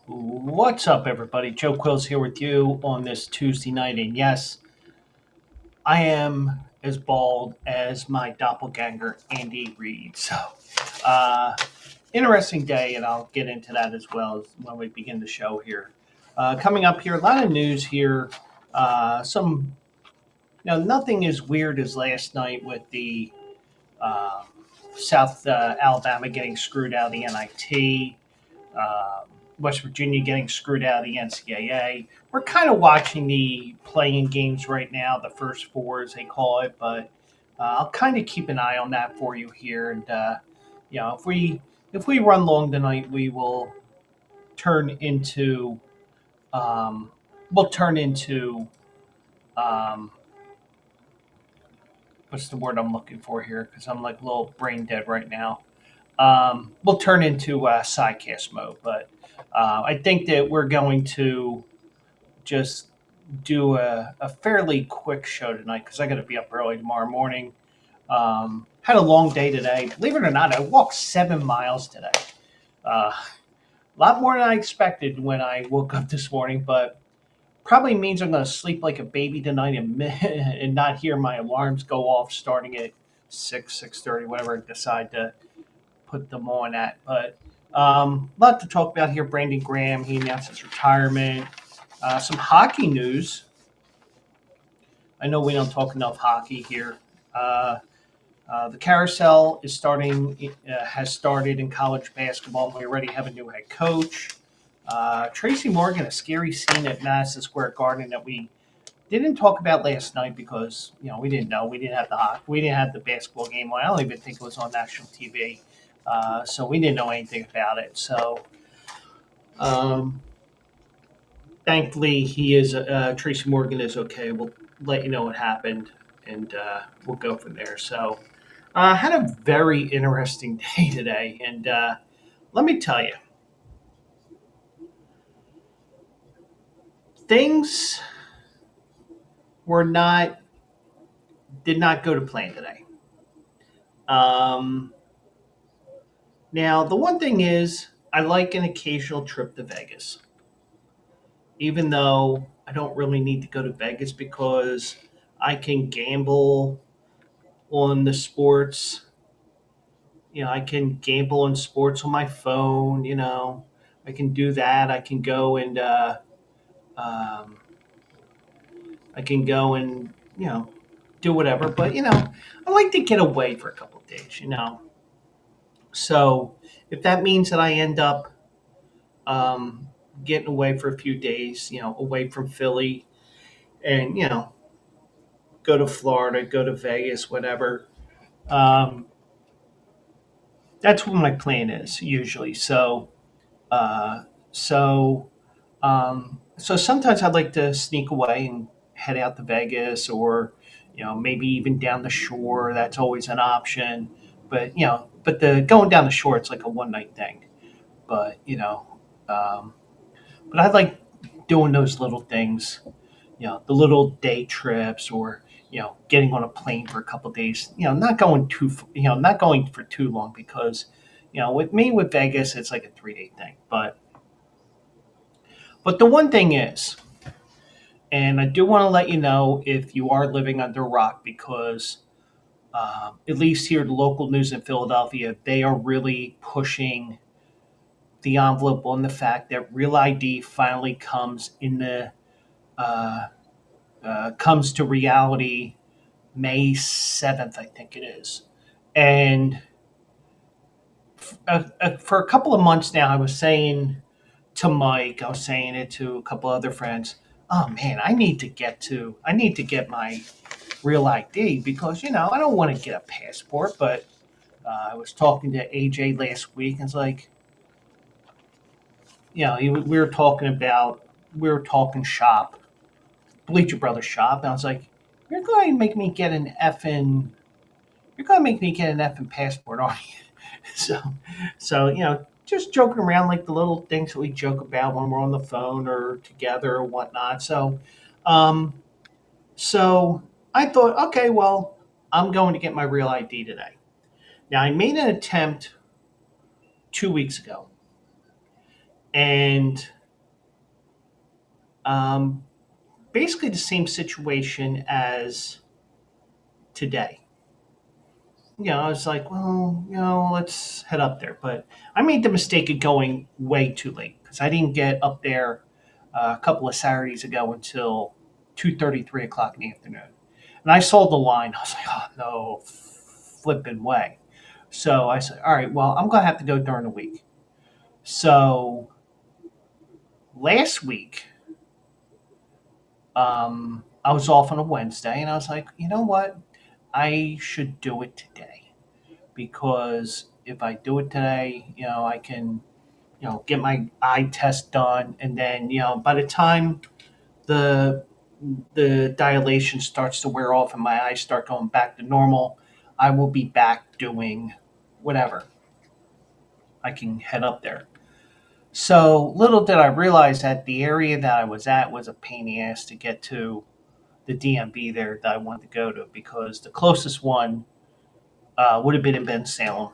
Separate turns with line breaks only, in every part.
What's up, everybody? Joe Quills here with you on this Tuesday night. And yes, I am as bald as my doppelganger, Andy Reid. Uh, interesting day, and I'll get into that as well when we begin the show here. Coming up here, a lot of news here. Nothing as weird as last night with the uh, South Alabama getting screwed out of the NIT. uh, West Virginia getting screwed out of the NCAA. We're kind of watching the playing games right now, the first four as they call it, but I'll kind of keep an eye on that for you here. And if we run long tonight, we will turn into um, we'll turn into um, what's the word I'm looking for here? Because I'm like a little brain dead right now. We'll turn into sidecast mode, but I think that we're going to just do a fairly quick show tonight because I got to be up early tomorrow morning. Had a long day today. Believe it or not, I walked 7 miles today. A lot more than I expected when I woke up this morning, but probably means I'm going to sleep like a baby tonight and not hear my alarms go off starting at 6:30, whatever I decide to put them on at. But a lot to talk about here. Brandon Graham, he announced his retirement. Some hockey news. I know we don't talk enough hockey here. Uh, the carousel has started in college basketball. We already have a new head coach. Tracy Morgan, a scary scene at Madison Square Garden that we didn't talk about last night because we didn't know we didn't have the basketball game on. I don't even think it was on national TV, so we didn't know anything about it. So um, thankfully, he is Tracy Morgan is okay. We'll let you know what happened, and we'll go from there. So I had a very interesting day today, and let me tell you, things were not did not go to plan today. Um, Now, the one thing is, I like an occasional trip to Vegas, even though I don't really need to go to Vegas because I can gamble on the sports. I can gamble on sports on my phone. I can do that. Um, I can go and do whatever. But I like to get away for a couple of days. So if that means that I end up um, getting away for a few days, away from Philly, and go to Florida, go to Vegas, whatever. Um, that's what my plan is usually. Uh, so, so sometimes I'd like to sneak away and head out to Vegas, or maybe even down the shore. That's always an option. But the going down the shore, it's like a one night thing. But um, but I like doing those little things, the little day trips, or getting on a plane for a couple of days, not going for too long because with me with Vegas it's like a 3 day thing. But the one thing is, and I do want to let you know if you are living under a rock, because at least here the local news in Philadelphia, they are really pushing the envelope on the fact that real ID finally uh, comes to reality May 7th, I think it is. And for a couple of months now, I was saying to Mike, I was saying it to a couple other friends, oh man, I need to get my real ID because, I don't want to get a passport. But I was talking to AJ last week, and it's like, we were talking shop, Bleacher Brothers shop, and I was like, you're going to make me get an effing you're going to make me get an effing passport, aren't you? So, just joking around like the little things that we joke about when we're on the phone or together or whatnot. Um, so I thought, okay, well, I'm going to get my real ID today. Now, I made an attempt 2 weeks ago, and Um, Basically, the same situation as today. I was like, well, let's head up there. But I made the mistake of going way too late because I didn't get up there a couple of Saturdays ago until 2:30, 3 o'clock in the afternoon. And I saw the line. I was like, oh, no flipping way. So I said, all right, well, I'm going to have to go during the week. So last week, I was off on a Wednesday, and I was like, you know what? I should do it today because if I do it today, I can, get my eye test done, and then, by the time the the dilation starts to wear off and my eyes start going back to normal, I will be back doing whatever. I can head up there. So little did I realize that the area that I was at was a pain in the ass to get to the DMV there that I wanted to go to because the closest one would have been in Ben Salem,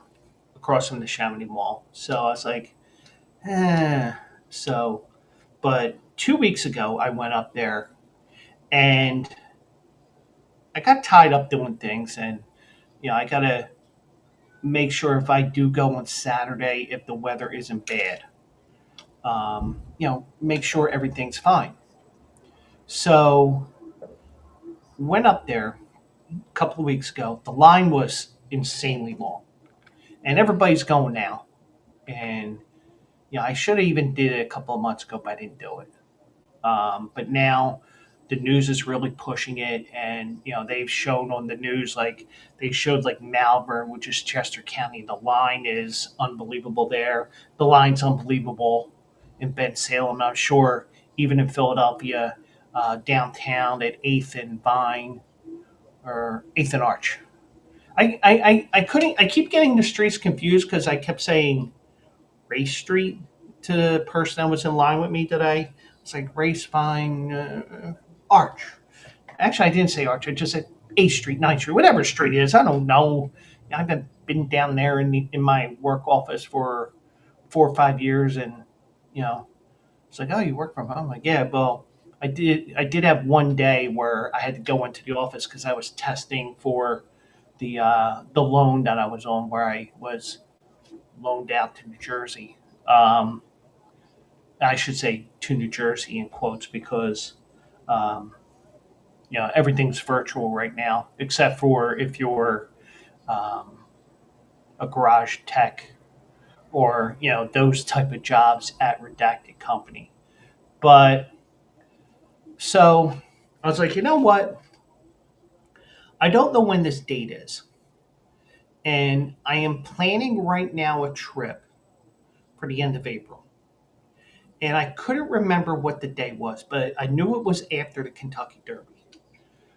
across from the Chamonix Mall. So I was like, eh. So, but 2 weeks ago, I went up there and I got tied up doing things. And, I got to make sure if I do go on Saturday, if the weather isn't bad, make sure everything's fine. So, went up there a couple of weeks ago. The line was insanely long and everybody's going now. And I should have even did it a couple of months ago, but I didn't do it. But now the news is really pushing it, and they've shown on the news like they showed like Malvern, which is Chester County. The line is unbelievable there. The line's unbelievable in Ben Salem. I'm sure even in Philadelphia, downtown at Eighth and Vine or Eighth and Arch. I couldn't. I keep getting the streets confused because I kept saying Race Street to the person that was in line with me today. It's like Race Vine Arch. Actually, I didn't say Arch. I just said 8th Street, 9th Street, whatever street it is. I don't know. I haven't been down there in my work office for 4 or 5 years, and you know, it's like, oh, you work from home. I'm like, yeah, well, I did. I did have one day where I had to go into the office because I was testing for the loan that I was on, where I was loaned out to New Jersey. I should say to New Jersey in quotes because um, everything's virtual right now, except for if you're um, a garage tech or those type of jobs at redacted company. But so I was like, you know what? I don't know when this date is, and I am planning right now a trip for the end of April. And I couldn't remember what the day was, but I knew it was after the Kentucky Derby.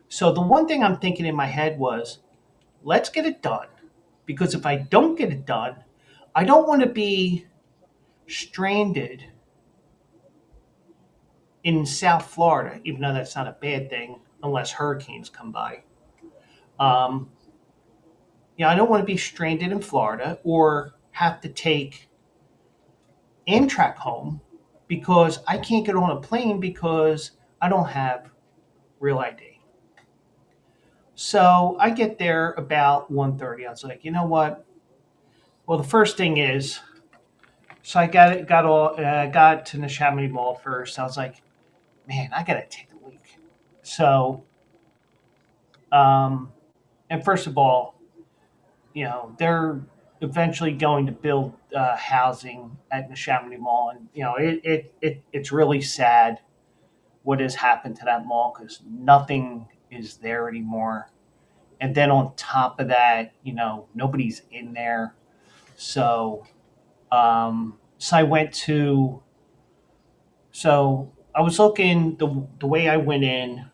So the one thing I'm thinking in my head was, let's get it done. Because if I don't get it done, I don't want to be stranded in South Florida, even though that's not a bad thing unless hurricanes come by. Um, I don't want to be stranded in Florida or have to take Amtrak home because I can't get on a plane because I don't have real ID. So I get there about 1:30. I was like, you know what? Well, the first thing is, so I got to the Chamonix Mall first. I was like, man, I gotta take a leak. So, um, and first of all, they're eventually going to build housing at the Chamonix Mall, and it's really sad what has happened to that mall because nothing is there anymore. And then on top of that, nobody's in there. So I went to. So I was looking the way I went in.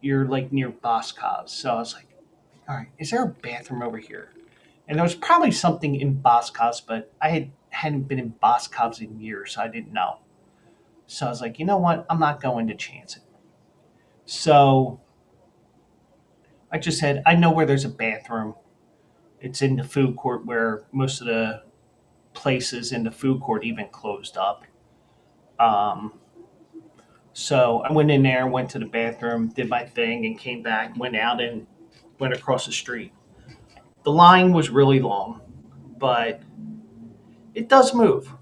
You're like near Boscov's, so I was like, all right, is there a bathroom over here? And there was probably something in Boscov's, but hadn't been in Boscov's in years, so I didn't know. So I was like, you know what? I'm not going to chance it. So I just said, I know where there's a bathroom. It's in the food court where most of the places in the food court even closed up. Um, So I went in there, went to the bathroom, did my thing, and came back, went out, and went across the street. The line was really long, but it does move.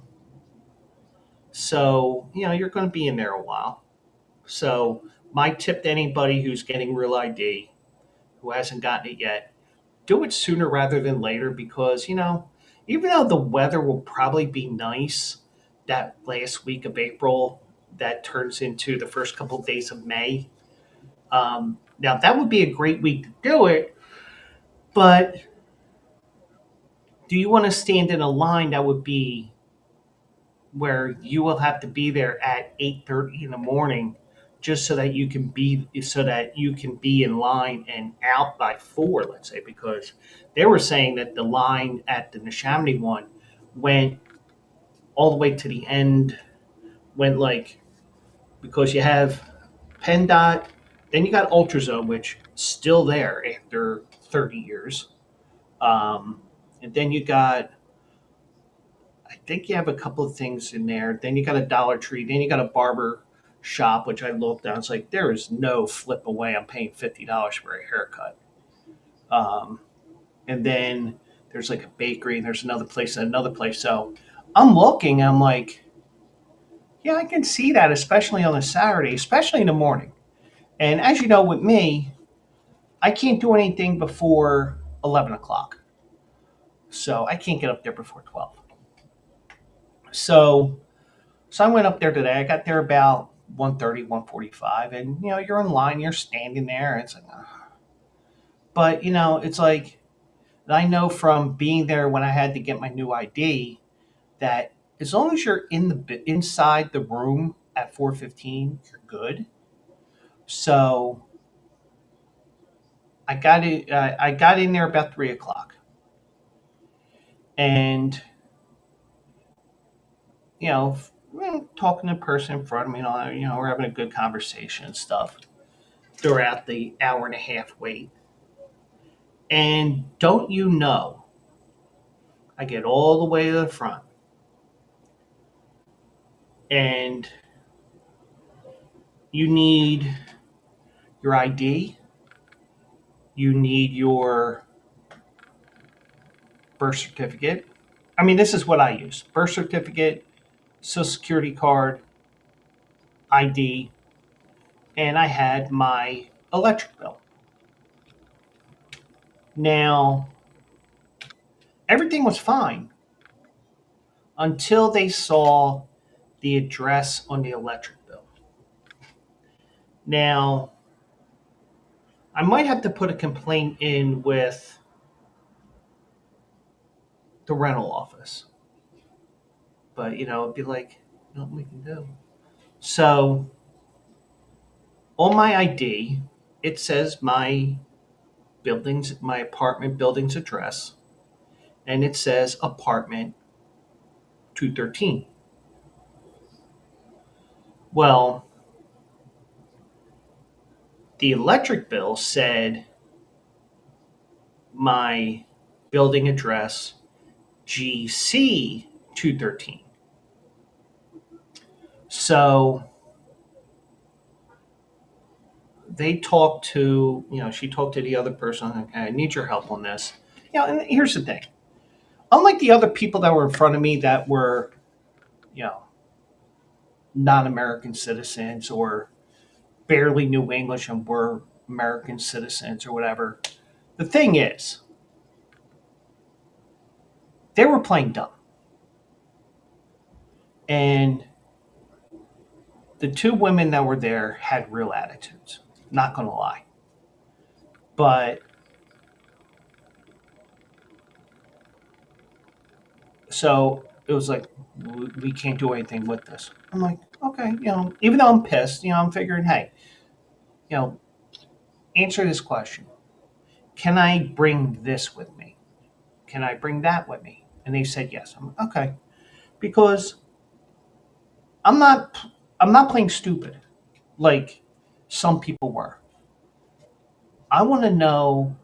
So, you're going to be in there a while. So, my tip to anybody who's getting real ID, who hasn't gotten it yet, do it sooner rather than later because, even though the weather will probably be nice that last week of April, that turns into the first couple of days of May. Now, that would be a great week to do it, but do you want to stand in a line that would be where you will have to be there at 8:30 in the morning just so that you can be in line and out by 4, let's say, because they were saying that the line at the Neshaminy one went all the way to the end, went like, because you have PennDOT, then you got Ultrazone, which is still there after 30 years. Um, and then you got, I think you have a couple of things in there. Then you got a Dollar Tree. Then you got a barber shop, which I looked at. It's like there is no flip away. I'm paying $50 for a haircut. Um, and then there's like a bakery, and there's another place and another place. So I'm looking. I'm like, yeah, I can see that, especially on a Saturday, especially in the morning. And as you know, with me, I can't do anything before 11 o'clock. So I can't get up there before 12. So So I went up there today. I got there about 1:30, 1:45, and you're in line, you're standing there. It's like, but it's like I know from being there when I had to get my new ID that as long as you're inside the room at 4:15, you're good. So I got in there about 3 o'clock, and talking to the person in front of me, and all that, we're having a good conversation and stuff throughout the hour and a half wait. And don't you know, I get all the way to the front, and you need your ID, you need your birth certificate. I mean, this is what I use: birth certificate, social security card, ID, and I had my electric bill. Now, everything was fine until they saw the address on the electric bill. Now, I might have to put a complaint in with the rental office. But it'd be like nothing we can do. So on my ID, it says my apartment building's address, and it says apartment 213. Well, the electric bill said my building address GC 213. So they talked to, she talked to the other person. Like, I need your help on this. And here's the thing. Unlike the other people that were in front of me that were, you know, non-American citizens or barely knew English and were American citizens or whatever, the thing is, they were playing dumb. And the two women that were there had real attitudes. Not going to lie. But so it was like, we can't do anything with this. I'm like, okay, even though I'm pissed, I'm figuring, hey, you know, answer this question. Can I bring this with me? Can I bring that with me? And they said yes. I'm like, okay, because I'm not, I'm not playing stupid like some people were. I want to know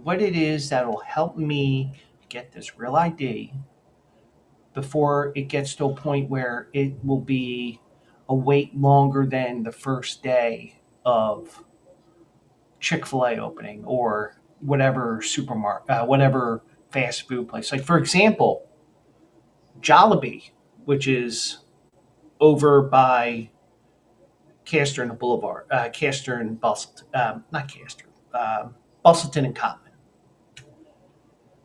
what it is that will help me get this real ID before it gets to a point where it will be a wait longer than the first day of Chick-fil-A opening or whatever supermarket, whatever fast food place. Like, for example, Jollibee, which is over by Castor and the Boulevard, Castor and Bustleton, not Castor, Bustleton and Cottman.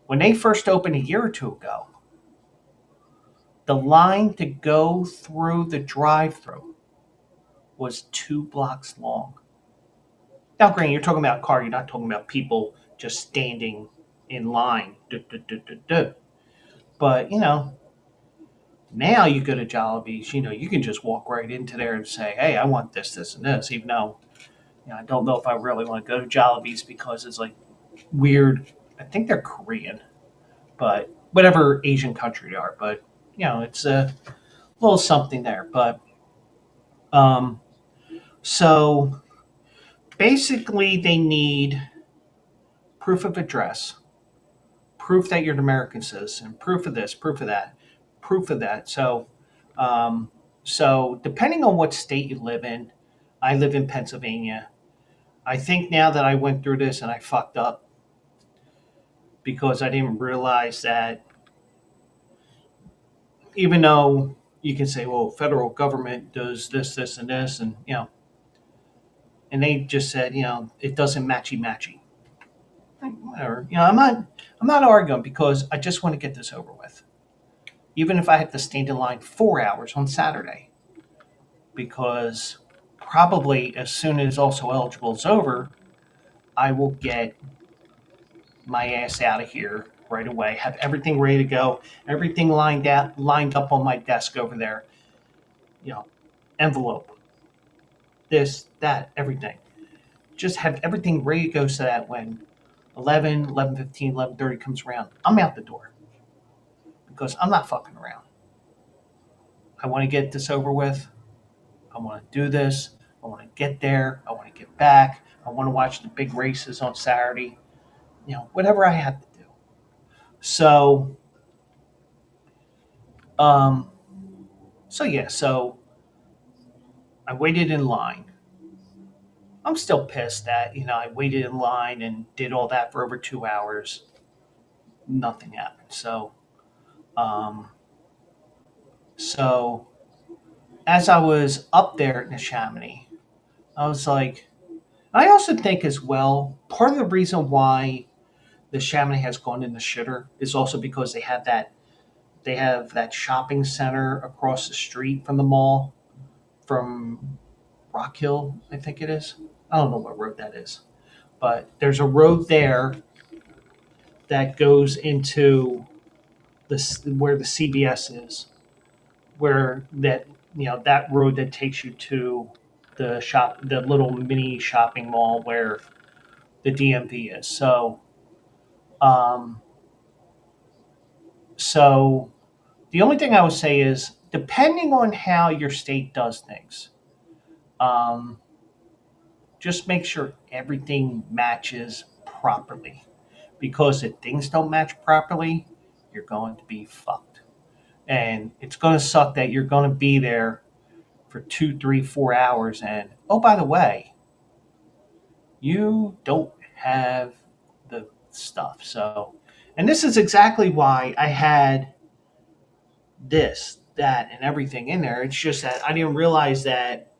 When they first opened a year or two ago, the line to go through the drive-through was 2 blocks long. Now, granted, you're talking about a car. You're not talking about people just standing in line. Duh, duh, duh, duh, duh. But now you go to Jollibee's. You can just walk right into there and say, "Hey, I want this, this, and this." Even though I don't know if I really want to go to Jollibee's because it's like weird. I think they're Korean, but whatever Asian country they are. But it's a little something there. But um, so basically, they need proof of address, proof that you're an American citizen, proof of this, proof of that, proof of that. Um, so depending on what state you live in, I live in Pennsylvania. I think now that I went through this and I fucked up because I didn't realize that even though you can say, well, federal government does this, this, and this, and and they just said, it doesn't matchy matchy. Whatever. I'm not arguing because I just want to get this over with. Even if I have to stand in line 4 hours on Saturday, because probably as soon as also eligible is over, I will get my ass out of here right away. Have everything ready to go, everything lined up on my desk over there. Envelope, this, that, everything. Just have everything ready to go so that when 11, 11:15, 11:30 comes around, I'm out the door because I'm not fucking around. I want to get this over with. I want to do this. I want to get there. I want to get back. I want to watch the big races on Saturday. Whatever I have to do. So, um, so I waited in line. I'm still pissed that I waited in line and did all that for over 2 hours. Nothing happened. Um, so as I was up there in the Chamonix, I was like, I also think as well, part of the reason why the Chamonix has gone in the shitter is also because they have that shopping center across the street from the mall, from Rock Hill, I think it is. I don't know what road that is, but there's a road there that goes into where the CBS is, where that road that takes you to the little mini shopping mall where the DMV is. Um, so the only thing I would say is, depending on how your state does things, um, just make sure everything matches properly. Because if things don't match properly, you're going to be fucked. And it's going to suck that you're going to be there for 2, 3, 4 hours. And oh, by the way, you don't have the stuff. And this is exactly why I had this, that, and everything in there. It's just that I didn't realize that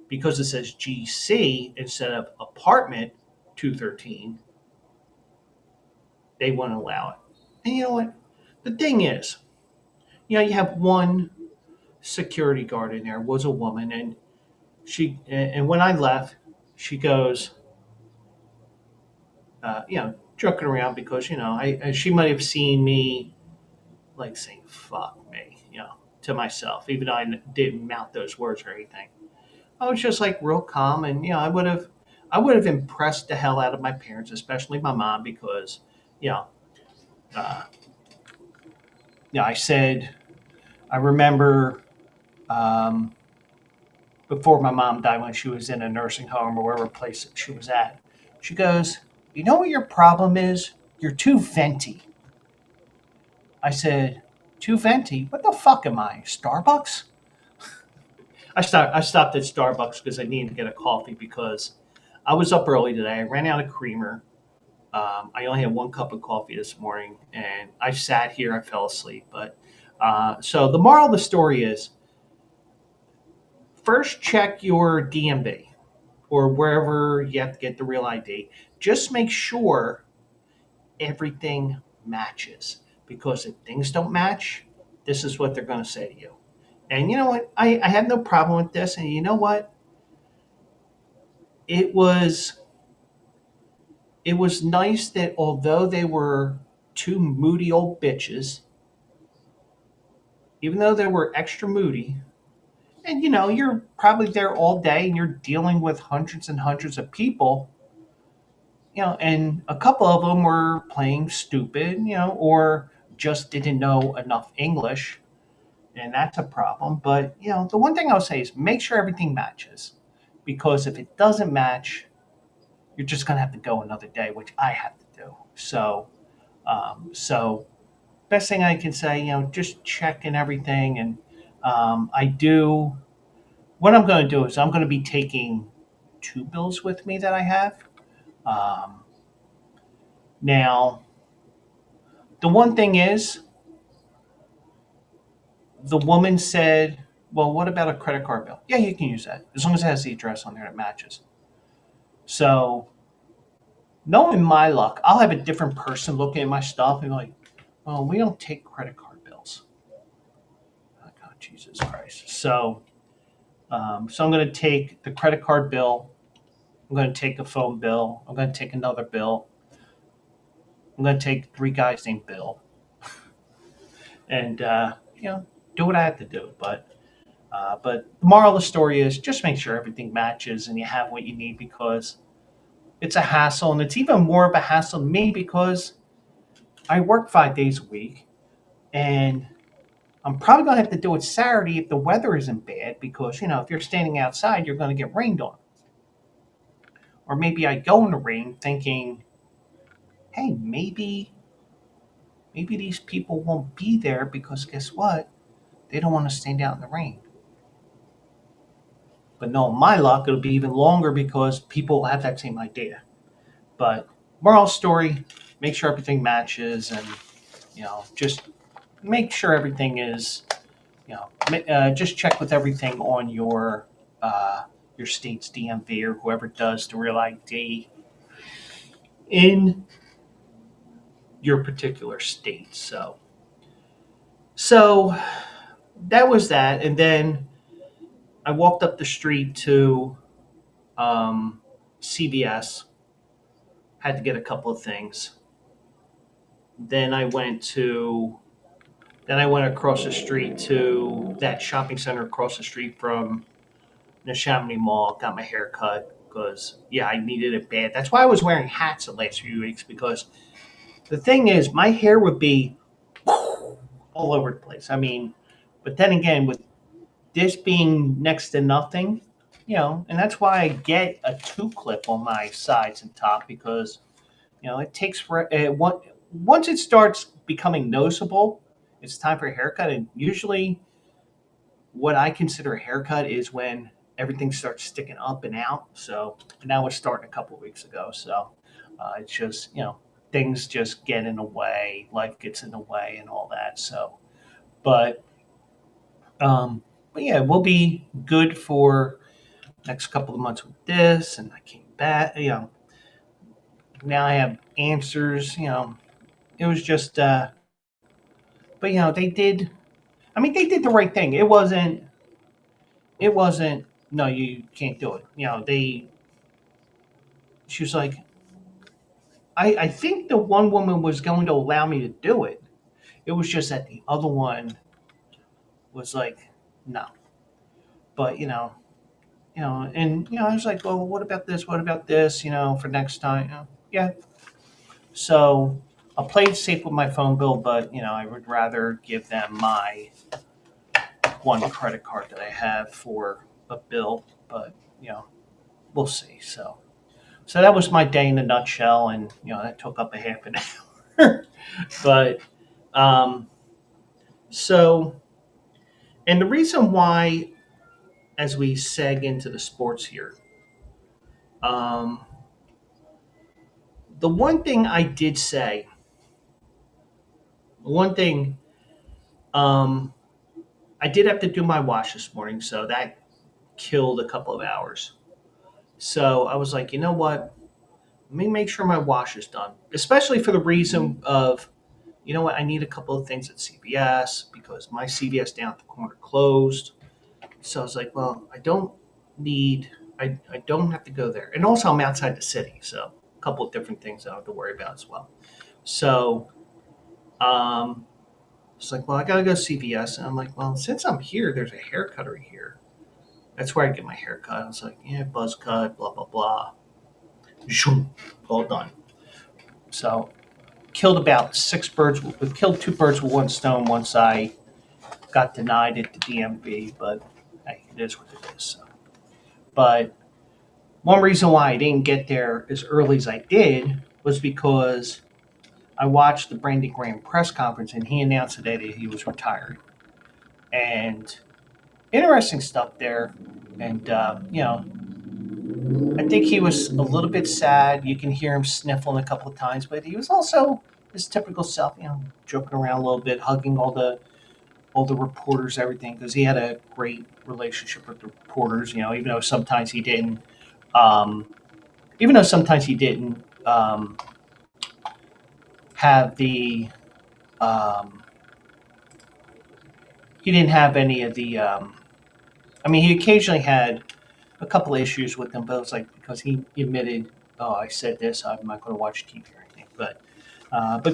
because it says GC instead of apartment 213, they wouldn't allow it. And you know what? The thing is, you have one security guard in there, was a woman, and when I left, she goes, joking around because she might have seen me like saying "fuck me," to myself, even though I didn't mouth those words or anything. I was just like real calm, and I would have impressed the hell out of my parents, especially my mom, because you know, uh, I said I remember before my mom died when she was in a nursing home or wherever place she was at. She goes, "You know what your problem is? You're too venti." I said, "Too venti? What the fuck am I? Starbucks?" I stopped at Starbucks because I needed to get a coffee because I was up early today. I ran out of creamer. I only had one cup of coffee this morning, and I sat here. I fell asleep. But so the moral of the story is: first, check your DMV or wherever you have to get the real ID. Just make sure everything matches, because if things don't match, this is what they're going to say to you. And you know what? I have no problem with this. And you know what? It was it was nice that although they were two moody old bitches, even though they were extra moody, and you're probably there all day and you're dealing with hundreds and hundreds of people, and a couple of them were playing stupid, or just didn't know enough English, and that's a problem. But the one thing I'll say is make sure everything matches, because if it doesn't match, you're just gonna have to go another day, which I have to do. So best thing I can say, just checking everything, and I do. What I'm going to do is I'm going to be taking two bills with me that I have. Um, Now, the one thing is, the woman said, "Well, what about a credit card bill?" Yeah, you can use that as long as it has the address on there that matches. So, knowing my luck, I'll have a different person looking at my stuff and be like, "Well, we don't take credit card bills." Oh, God, Jesus Christ. So I'm going to take the credit card bill. I'm going to take a phone bill. I'm going to take another bill. I'm going to take three guys named Bill, and do what I have to do. But the moral of the story is just make sure everything matches and you have what you need, because it's a hassle, and it's even more of a hassle to me because I work 5 days a week, and I'm probably going to have to do it Saturday if the weather isn't bad, because if you're standing outside, you're going to get rained on. Or maybe I go in the rain thinking, hey, maybe these people won't be there because guess what? They don't want to stand out in the rain. But no, my luck, it'll be even longer because people have that same idea. But moral story, make sure everything matches, and just make sure everything is, just check with everything on your state's DMV or whoever does the real ID in your particular state. So that was that, and then I walked up the street to CVS, had to get a couple of things. Then I went to then I went across the street to that shopping center across the street from the Chamonix Mall. Got my hair cut because I needed it bad. That's why I was wearing hats the last few weeks, because the thing is my hair would be all over the place. I mean, but then again, with this being next to nothing, and that's why I get a two clip on my sides and top, because it takes for once it starts becoming noticeable, it's time for a haircut. And usually, what I consider a haircut is when everything starts sticking up and out. So and that was starting a couple of weeks ago. So it's just things just get in the way, life gets in the way, and all that. But um, but yeah, we'll be good for next couple of months with this. And I came back. Now I have answers. It was just. But they did. I mean, they did the right thing. It wasn't. It wasn't. No, you can't do it. They. She was like, I think the one woman was going to allow me to do it. It was just that the other one was like, no. But and I was like, well, what about this? What about this? For next time. Yeah. So I'll play it safe with my phone bill, but I would rather give them my one credit card that I have for a bill. But we'll see. So that was my day in a nutshell, and that took up a half an hour. But um, so, and the reason why as we seg into the sports here, um, the one thing I did say, one thing, um, I did have to do my wash this morning, so that killed a couple of hours. So I was like, you know what? Let me make sure my wash is done, especially for the reason of, you know what? I need a couple of things at CVS because my CVS down at the corner closed. So I was like, well, need, I don't have to go there. And also, I'm outside the city, so a couple of different things I don't have to worry about as well. So it's like, well, I got to go to CVS. And I'm like, well, since I'm here, there's a hair cutter here. That's where I get my hair cut. I was like, yeah, buzz cut, blah, blah, blah. Zoom, all done. So killed about six birds, killed two birds with one stone once I got denied at the DMV, but hey, it is what it is. So. But one reason why I didn't get there as early as I did was because I watched the Brandon Graham press conference and he announced today that he was retired. And interesting stuff there. And, I think he was a little bit sad. You can hear him sniffling a couple of times, but he was also his typical self, joking around a little bit, hugging all the reporters, everything, because he had a great relationship with the reporters. Um, even though sometimes he didn't have the, um, he didn't have any of the. He occasionally had a couple of issues with them, but it was like because he admitted, "Oh, I said this. I'm not going to watch TV or anything." But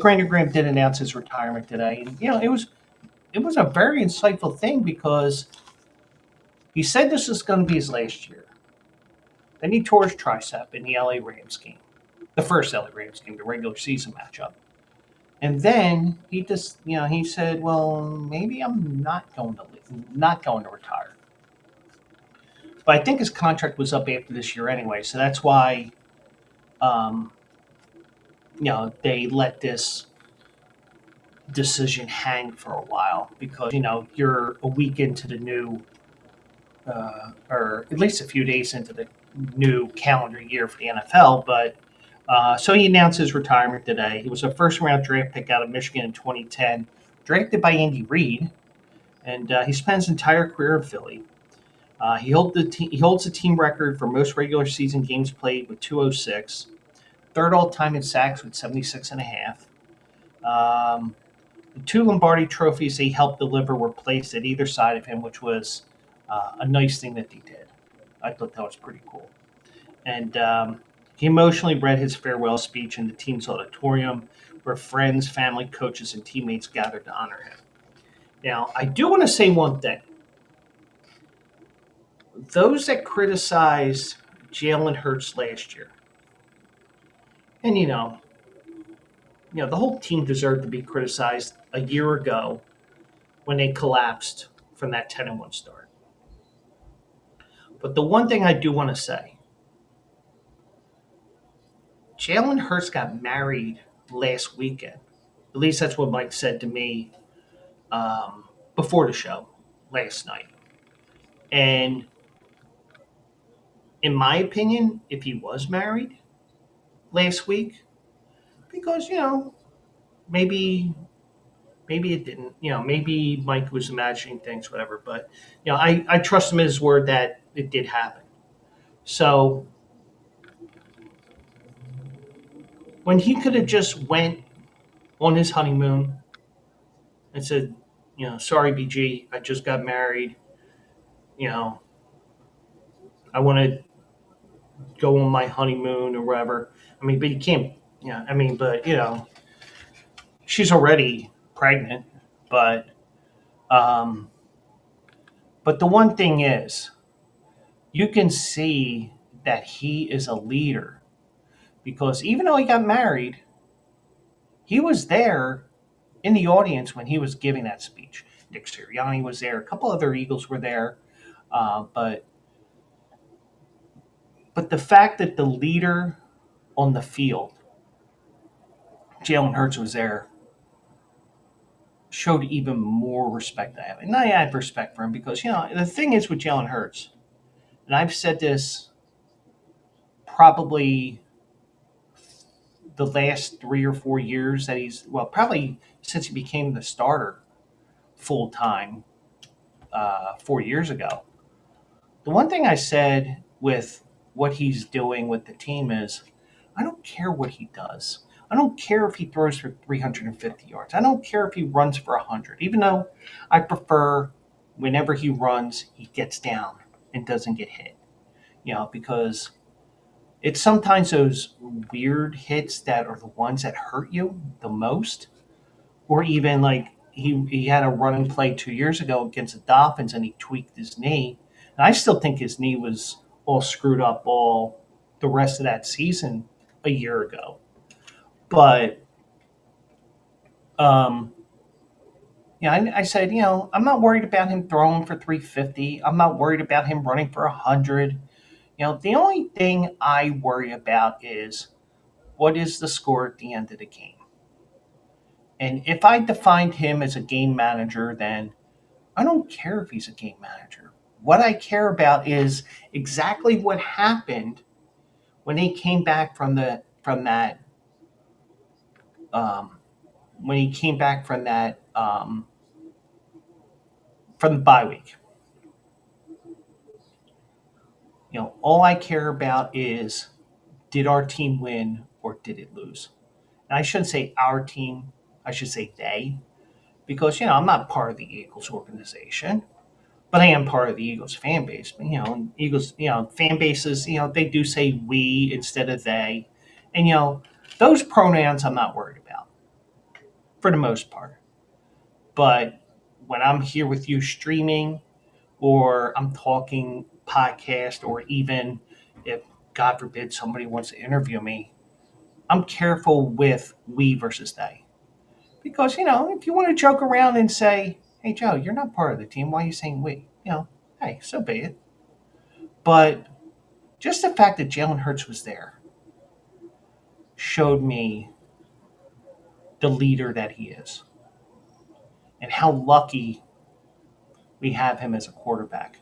Brandon Graham did announce his retirement today, and it was a very insightful thing because he said this was going to be his last year. Then he tore his tricep in the LA Rams game, the first LA Rams game, the regular season matchup. And then he said, "Well, maybe I'm not going to retire." But I think his contract was up after this year anyway, so that's why, um, they let this decision hang for a while because you're a week into the new, or at least a few days into the new calendar year for the NFL. But so he announced his retirement today. He was a first round draft pick out of Michigan in 2010, drafted by Andy Reid, and he spent his entire career in Philly. He holds the team record for most regular season games played with 206, third all time in sacks with 76 and a half. The two Lombardi trophies he helped deliver were placed at either side of him, which was a nice thing that he did. I thought that was pretty cool. And he emotionally read his farewell speech in the team's auditorium, where friends, family, coaches, and teammates gathered to honor him. Now, I do want to say one thing. Those that criticized Jalen Hurts last year, and the whole team deserved to be criticized a year ago when they collapsed from that 10-1 start. But the one thing I do want to say, Jalen Hurts got married last weekend. At least that's what Mike said to me before the show last night. And in my opinion, if he was married last week, because maybe it didn't, maybe Mike was imagining things, whatever. But I trust him at his word that it did happen. So when he could have just went on his honeymoon and said, sorry, BG, I just got married. You know, I want to go on my honeymoon or whatever. But you can't. But she's already pregnant. But um, but the one thing is, you can see that he is a leader because even though he got married, he was there in the audience when he was giving that speech. Nick Sirianni was there. A couple other Eagles were there, but the fact that the leader on the field, Jalen Hurts, was there, showed even more respect I have. And I had respect for him because, the thing is with Jalen Hurts, and I've said this probably the last 3 or 4 years that probably since he became the starter full time 4 years ago. The one thing I said with what he's doing with the team is I don't care what he does. I don't care if he throws for 350 yards. I don't care if he runs for 100, even though I prefer whenever he runs, he gets down and doesn't get hit. Because it's sometimes those weird hits that are the ones that hurt you the most. Or even like he had a running play 2 years ago against the Dolphins and he tweaked his knee. And I still think his knee was all screwed up all the rest of that season a year ago. But um, yeah, I said, I'm not worried about him throwing for 350. I'm not worried about him running for 100. The only thing I worry about is what is the score at the end of the game. And if I defined him as a game manager, then I don't care if he's a game manager. What I care about is exactly what happened when he came back um, when he came back from the bye week. All I care about is did our team win or did it lose? And I shouldn't say our team. I should say they, because I'm not part of the Eagles organization. But I am part of the Eagles fan base. But, Eagles, fan bases, they do say we instead of they. And, those pronouns I'm not worried about for the most part. But when I'm here with you streaming or I'm talking podcast or even if, God forbid, somebody wants to interview me, I'm careful with we versus they. Because, if you want to joke around and say, hey, Joe, you're not part of the team, why are you saying we? Hey, so be it. But just the fact that Jalen Hurts was there showed me the leader that he is and how lucky we have him as a quarterback.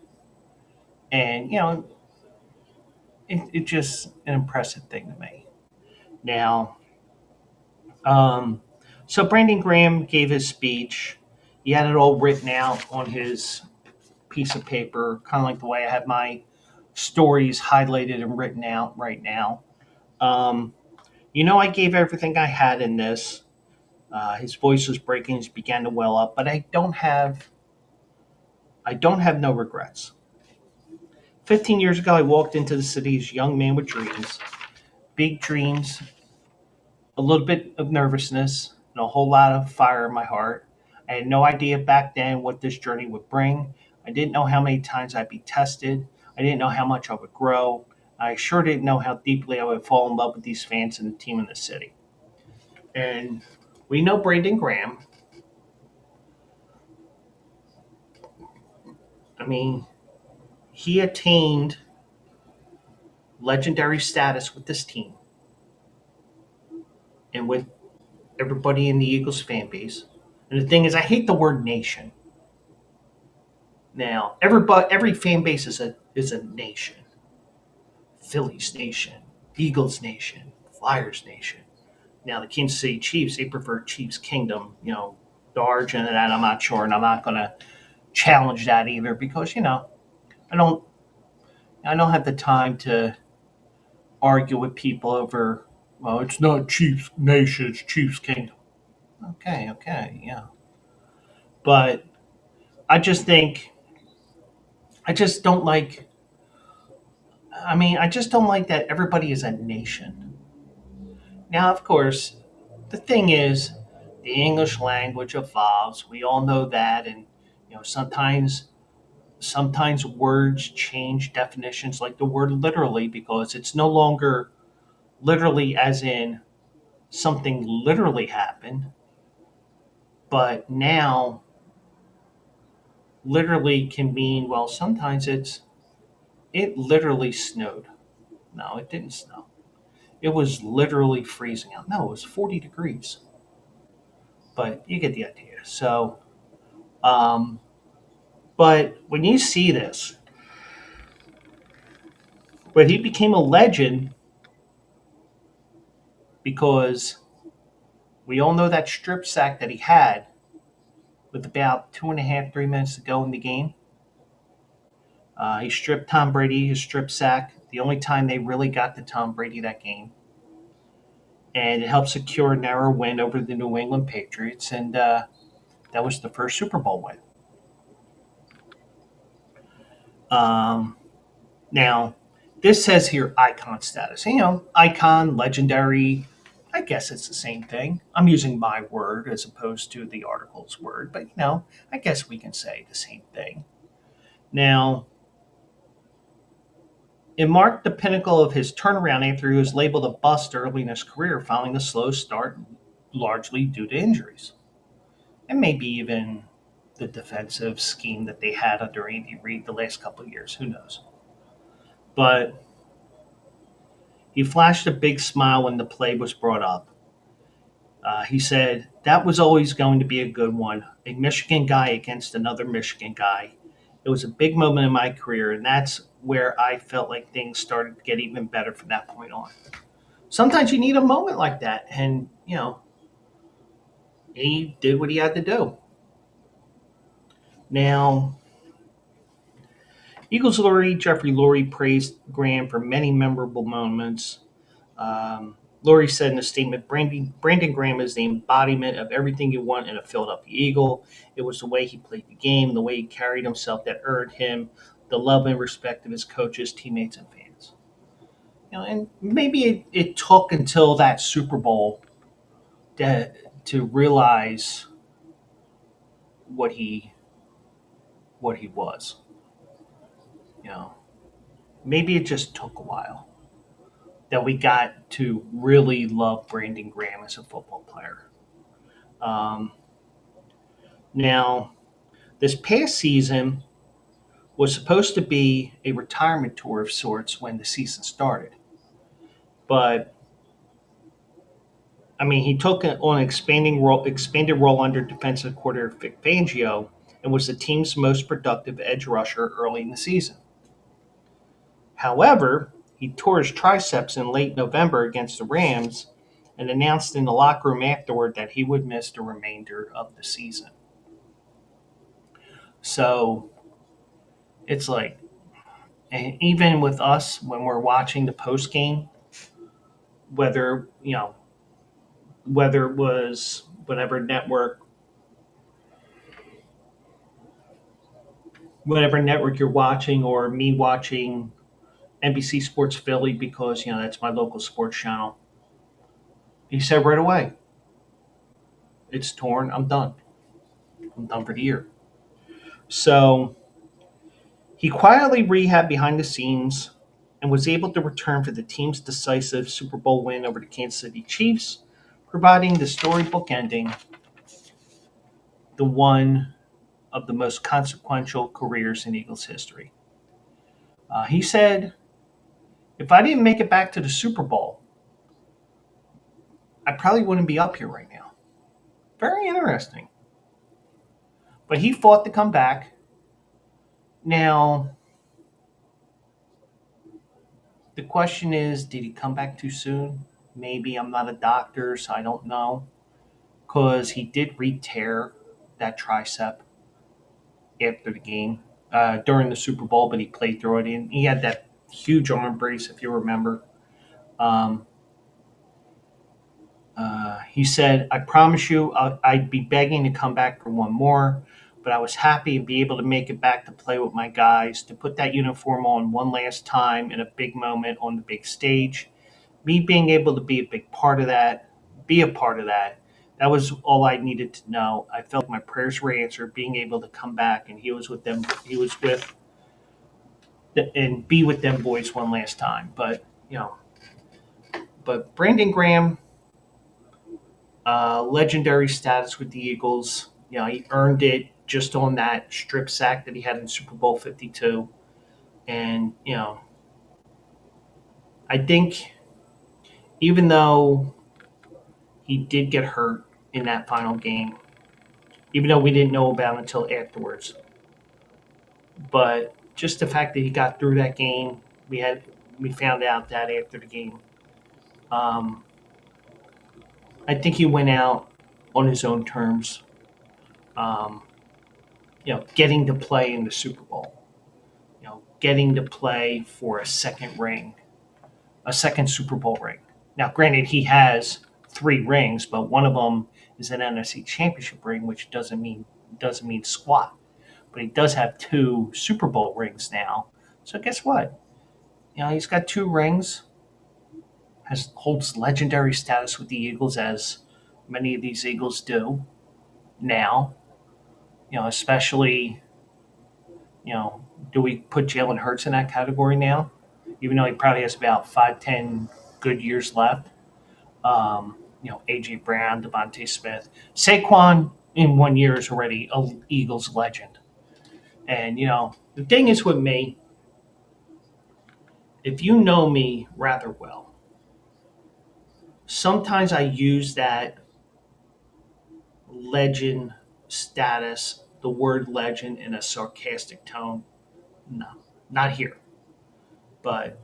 And, it's just an impressive thing to me. Now, um, so Brandon Graham gave his speech. He had it all written out on his piece of paper, kind of like the way I have my stories highlighted and written out right now. Um, I gave everything I had in this. His voice was breaking. He began to well up, but I don't have no regrets. 15 years ago, I walked into the city as a young man with dreams, big dreams, a little bit of nervousness, and a whole lot of fire in my heart. I had no idea back then what this journey would bring. I didn't know how many times I'd be tested. I didn't know how much I would grow. I sure didn't know how deeply I would fall in love with these fans and the team in the city. And we know Brandon Graham. I mean, he attained legendary status with this team and with everybody in the Eagles fan base. And the thing is, I hate the word nation. Now, every fan base is a nation. Phillies nation, Eagles nation, Flyers nation. Now, the Kansas City Chiefs, they prefer Chiefs Kingdom. The origin of that, I'm not sure, and I'm not going to challenge that either because I don't I don't have the time to argue with people over. Well, it's not Chiefs nation, it's Chiefs Kingdom. Okay, okay, yeah. But I just think I just don't like. I just don't like that everybody is a nation. Now, of course, the thing is, the English language evolves. We all know that, and sometimes words change definitions, like the word literally, because it's no longer literally as in something literally happened, but now literally can mean well. Sometimes it literally snowed. No, it didn't snow. It was literally freezing out. No, it was 40 degrees. But you get the idea. So, um, but when you see this, but he became a legend because we all know that strip sack that he had with about 2.5, 3 minutes to go in the game. He stripped Tom Brady, his strip sack, the only time they really got to Tom Brady that game. And it helped secure a narrow win over the New England Patriots. And that was the first Super Bowl win. Um, Now, this says here icon status. Icon, legendary. I guess it's the same thing. I'm using my word as opposed to the article's word, but I guess we can say the same thing. Now, it marked the pinnacle of his turnaround after he was labeled a bust early in his career following a slow start, largely due to injuries. And maybe even the defensive scheme that they had under Andy Reid the last couple of years. Who knows? But he flashed a big smile when the play was brought up. He said, that was always going to be a good one. A Michigan guy against another Michigan guy. It was a big moment in my career, and that's where I felt like things started to get even better from that point on. Sometimes you need a moment like that, and, he did what he had to do. Now, Eagles Lurie, Jeffrey Lurie praised Graham for many memorable moments. Lurie said in a statement, Brandon Graham is the embodiment of everything you want in a Philadelphia Eagle. It was the way he played the game, the way he carried himself that earned him the love and respect of his coaches, teammates, and fans. And maybe it took until that Super Bowl to realize what he was. You know, maybe it just took a while that we got to really love Brandon Graham as a football player. Um, Now, this past season was supposed to be a retirement tour of sorts when the season started. But I mean, he took on an expanded role under defensive coordinator Vic Fangio and was the team's most productive edge rusher early in the season. However, he tore his triceps in late November against the Rams and announced in the locker room afterward that he would miss the remainder of the season. So it's like, and even with us when we're watching the post game, whether whether it was whatever network you're watching, or me watching NBC Sports Philly because that's my local sports channel. He said right away, "It's torn. I'm done. I'm done for the year." So he quietly rehabbed behind the scenes and was able to return for the team's decisive Super Bowl win over the Kansas City Chiefs, providing the storybook ending, the one of the most consequential careers in Eagles history. He said, if I didn't make it back to the Super Bowl, I probably wouldn't be up here right now. Very interesting. But he fought to come back. Now, the question is, did he come back too soon? Maybe. I'm not a doctor, so I don't know. Because he did re-tear that tricep after the game, during the Super Bowl, but he played through it. And he had that huge arm brace, if you remember. Um, he said, I promise you I'd be begging to come back for one more, but I was happy to be able to make it back to play with my guys, to put that uniform on one last time in a big moment on the big stage. Me being able to be a big part of that, be a part of that, that was all I needed to know. I felt my prayers were answered, being able to come back, and he was with them. He was with and be with them boys one last time. But Brandon Graham, legendary status with the Eagles. He earned it just on that strip sack that he had in Super Bowl 52. And, I think even though he did get hurt in that final game, even though we didn't know about it until afterwards. But just the fact that he got through that game, we found out that after the game. Um, I think he went out on his own terms. Um, getting to play in the Super Bowl, getting to play for a second ring, a second Super Bowl ring. Now, granted, he has 3 rings, but one of them is an NFC Championship ring, which doesn't mean squat. But he does have 2 Super Bowl rings now. So guess what? He's got 2 rings. Holds legendary status with the Eagles, as many of these Eagles do now. Especially, do we put Jalen Hurts in that category now? Even though he probably has about 5, 10 good years left. AJ Brown, Devontae Smith, Saquon in 1 year is already a Eagles legend. And the thing is with me, if you know me rather well, sometimes I use that legend status, the word legend, in a sarcastic tone. No, not here. But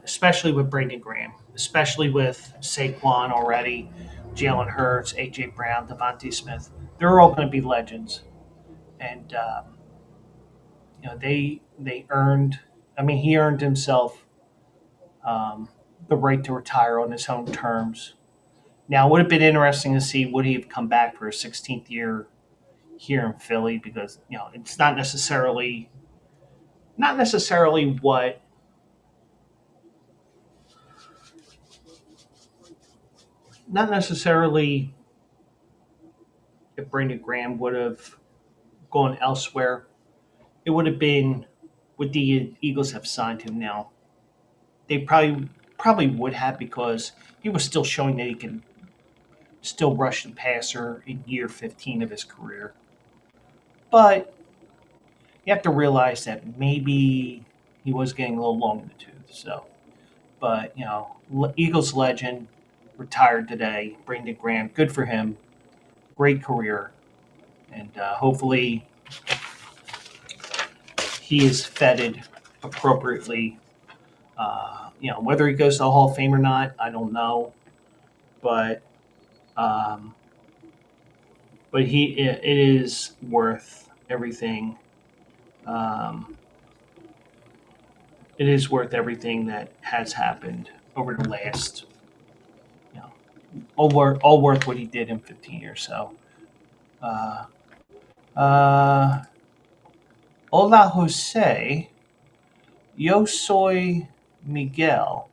especially with Brandon Graham, especially with Saquon already, Jalen Hurts, AJ Brown, Devontae Smith, they're all going to be legends, and they earned. I mean, he earned himself um, the right to retire on his own terms. Now, it would have been interesting to see would he have come back for his 16th year here in Philly, because it's not necessarily what not necessarily if Brandon Graham would have gone elsewhere. It would have been, would the Eagles have signed him now? They probably would have, because he was still showing that he can still rush the passer in year 15 of his career. But you have to realize that maybe he was getting a little long in the tooth. So, but Eagles legend retired today. Brandon Graham, good for him. Great career, and hopefully he is feted appropriately. Whether he goes to the Hall of Fame or not, I don't know, but um, it is worth everything. Um, it is worth everything that has happened over the last, you know, all worth what he did in 15 years. So, uh, uh, hola Jose, yo soy Miguel.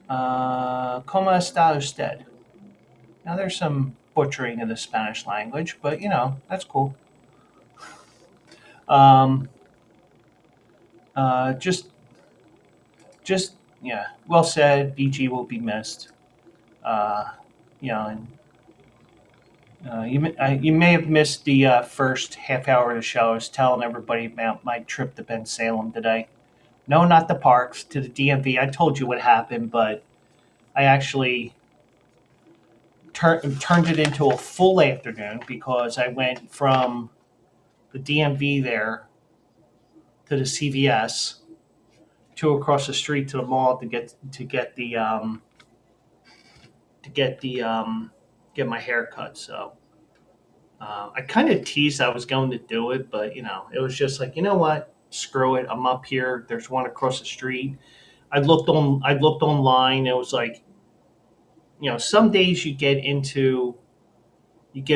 ¿Cómo está usted? Now, there's some butchering of the Spanish language, but that's cool. Um, uh, just, just yeah, well said. BG will be missed. Uh, and you may have missed the first half hour of the show. I was telling everybody about my trip to Ben Salem today. No, not the parks, to the DMV. I told you what happened, but I actually turned it into a full afternoon, because I went from the DMV there to the CVS to across the street to the mall to get my hair cut. So I kind of teased I was going to do it, but it was just like, what? Screw it. I'm up here. There's one across the street. I looked online. It was like, some days you get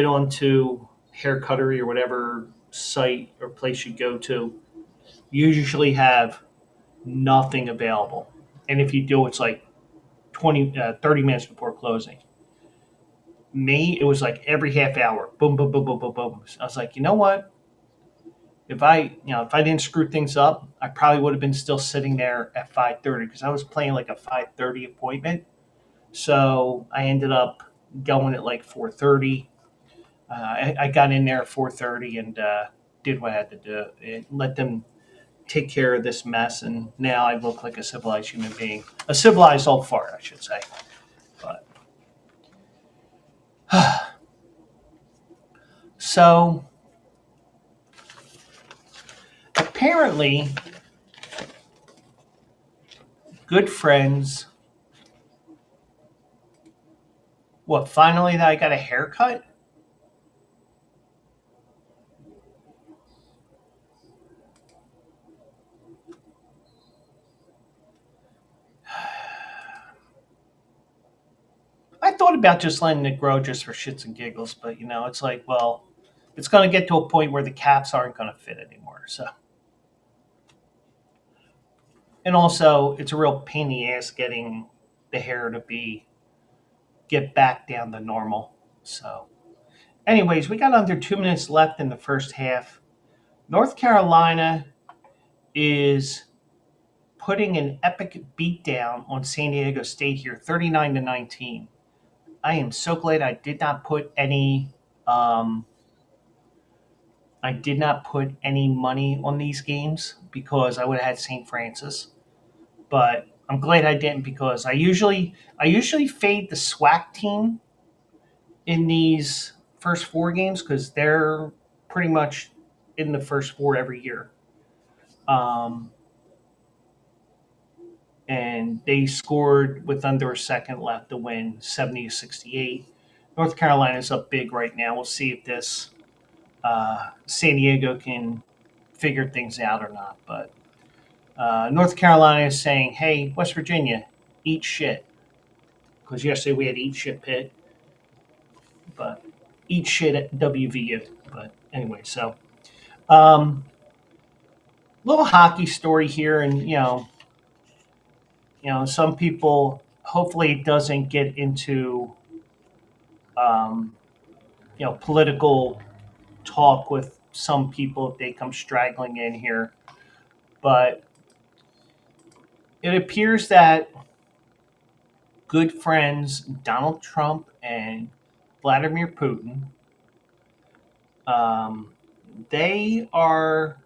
onto hair cuttery or whatever site or place you go to, you usually have nothing available. And if you do, it's like 30 minutes before closing. Me, it was like every half hour, boom, boom, boom, boom, boom, boom. So I was like, you know what? If I didn't screw things up, I probably would have been still sitting there at 5:30, because I was playing like a 5:30 appointment. So I ended up going at like 4:30. I got in there at 4:30 and did what I had to do. And let them take care of this mess, and now I look like a civilized human being, a civilized old fart, I should say. But So apparently, good friends. What? Finally, that I got a haircut. I thought about just letting it grow just for shits and giggles, but it's like, well, it's going to get to a point where the caps aren't going to fit anymore. So, and also, it's a real pain in the ass getting the hair to be get back down to normal. So, anyways, we got under 2 minutes left in the first half. North Carolina is putting an epic beatdown on San Diego State here, 39-19. I am so glad um, I did not put any money on these games because I would have had St. Francis. But I'm glad I didn't because I usually fade the SWAC team in these first four games because they're pretty much in the first four every year. Um, and they scored with under a second left to win 70-68. North Carolina's up big right now. We'll see if this San Diego can figure things out or not. But North Carolina is saying, hey, West Virginia, eat shit. Because yesterday we had eat shit pit, but eat shit at WVU. But anyway, so little hockey story here, and some people hopefully it doesn't get into um, political talk with some people if they come straggling in here, but it appears that good friends Donald Trump and Vladimir Putin, um, they are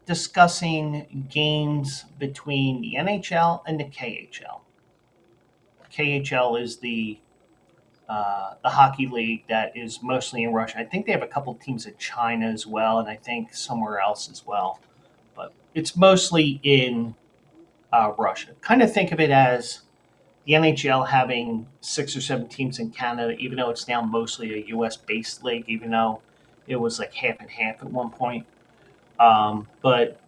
discussing games between the NHL and the KHL. KHL is the hockey league that is mostly in Russia. I think they have a couple teams in China as well, and I think somewhere else as well. But it's mostly in Russia. Kind of think of it as the NHL having 6 or 7 teams in Canada, even though it's now mostly a U.S. based league, even though it was like half and half at one point. But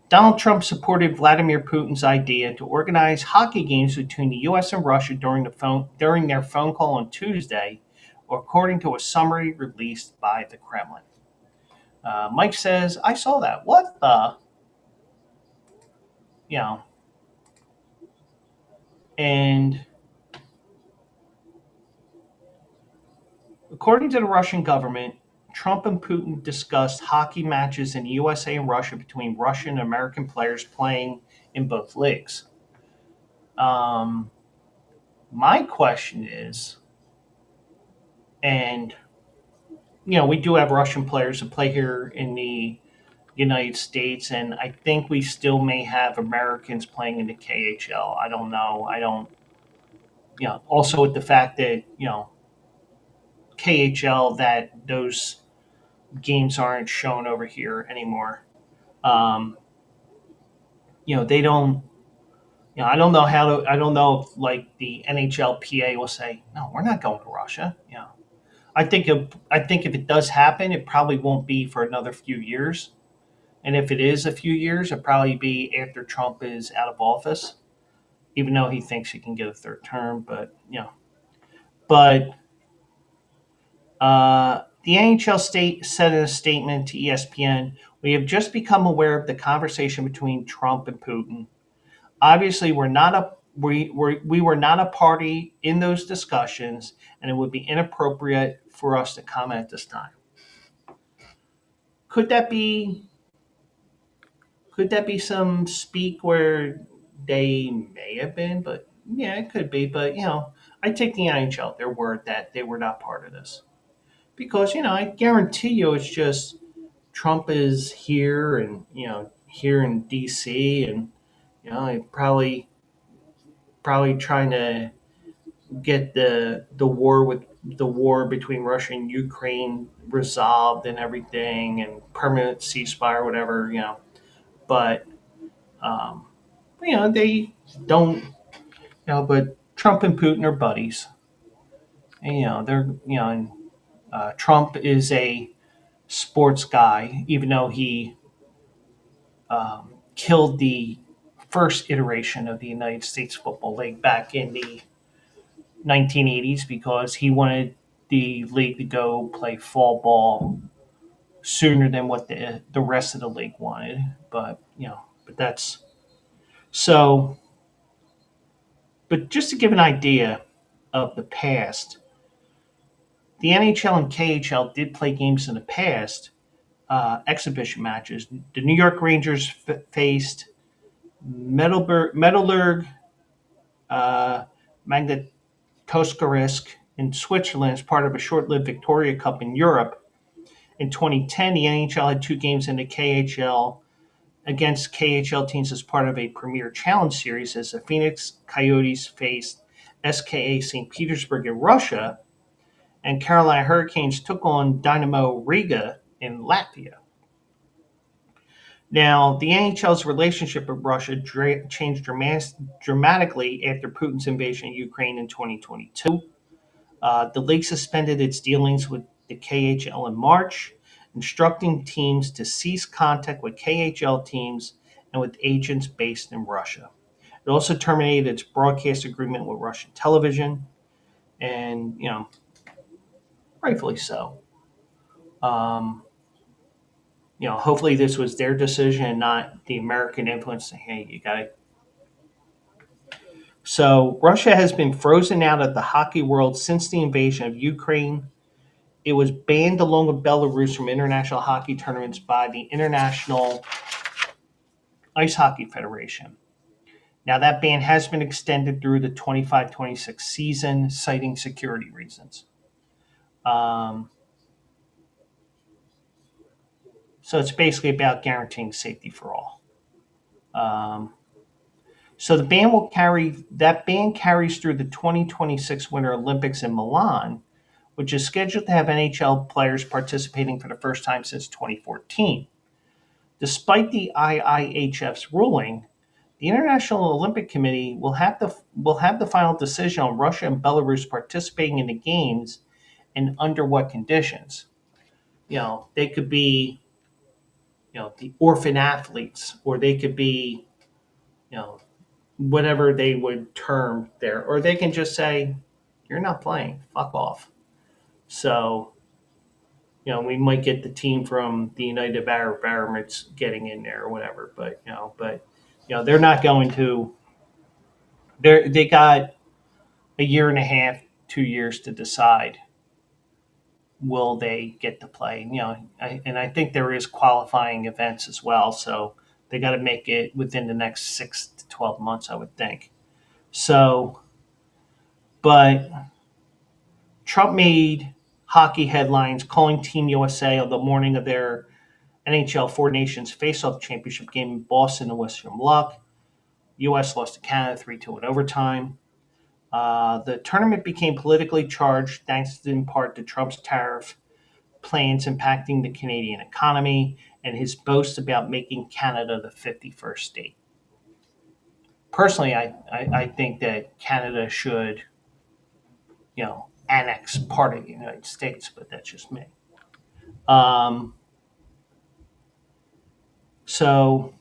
Donald Trump supported Vladimir Putin's idea to organize hockey games between the U.S. and Russia during their phone call on Tuesday, according to a summary released by the Kremlin. Mike says, "I saw that. What the, you know?" And according to the Russian government, Trump and Putin discussed hockey matches in the USA and Russia between Russian and American players playing in both leagues. Um, my question is, and we do have Russian players that play here in the United States, and I think we still may have Americans playing in the KHL. I don't know. I don't, also with the fact that, KHL, that those games aren't shown over here anymore. Um, they don't, I don't know I don't know if like the NHLPA will say, no, we're not going to Russia. I think if it does happen, it probably won't be for another few years. And if it is a few years, it'll probably be after Trump is out of office, even though he thinks he can get a third term. But the NHL state said in a statement to ESPN, "We have just become aware of the conversation between Trump and Putin. Obviously, we were not a party in those discussions, and it would be inappropriate for us to comment at this time." Could that be Could that be some speak where they may have been? But yeah, it could be. But I take the NHL their word that they were not part of this because I guarantee you it's just Trump is here and here in D.C. and he probably trying to get the war with the war between Russia and Ukraine resolved and everything, and permanent ceasefire, whatever, But um, they don't, But Trump and Putin are buddies, and they're and Trump is a sports guy, even though he killed the first iteration of the United States Football League back in the 1980s because he wanted the league to go play fall ball sooner than what the rest of the league wanted. But that's so. But just to give an idea of the past, the NHL and KHL did play games in the past, exhibition matches. The New York Rangers faced Metalurg uh, Magnetoskarisk in Switzerland as part of a short-lived Victoria Cup in Europe. In 2010, the NHL had two games in the KHL against KHL teams as part of a Premier Challenge series as the Phoenix Coyotes faced SKA St. Petersburg in Russia, and Carolina Hurricanes took on Dynamo Riga in Latvia. Now, the NHL's relationship with Russia changed dramatically after Putin's invasion of Ukraine in 2022. The league suspended its dealings with the KHL in March, instructing teams to cease contact with KHL teams and with agents based in Russia. It also terminated its broadcast agreement with Russian television, and rightfully so. Um, Hopefully this was their decision and not the American influence. Hey, you got to. So Russia has been frozen out of the hockey world since the invasion of Ukraine. It was banned along with Belarus from international hockey tournaments by the International Ice Hockey Federation. Now, that ban has been extended through the 25-26 season, citing security reasons. Um, so it's basically about guaranteeing safety for all. Um, so that ban carries through the 2026 Winter Olympics in Milan, which is scheduled to have NHL players participating for the first time since 2014. Despite the IIHF's ruling, the International Olympic Committee will have the final decision on Russia and Belarus participating in the games and under what conditions. They could be, the orphan athletes, or they could be, you know, whatever they would term there, or they can just say, "You're not playing. Fuck off." So, we might get the team from the United Arab Emirates getting in there or whatever, they're not going to. They got a year and a half, 2 years to decide will they get to play. And I think there is qualifying events as well, so they got to make it within the next 6 to 12 months, I would think. So, but Trump made hockey headlines calling Team USA on the morning of their NHL Four Nations Face-Off Championship game in Boston to wish them luck. U.S. lost to Canada 3-2 in overtime. The tournament became politically charged thanks in part to Trump's tariff plans impacting the Canadian economy and his boast about making Canada the 51st state. Personally, I think that Canada should, annex part of the United States, but that's just me. Um, so,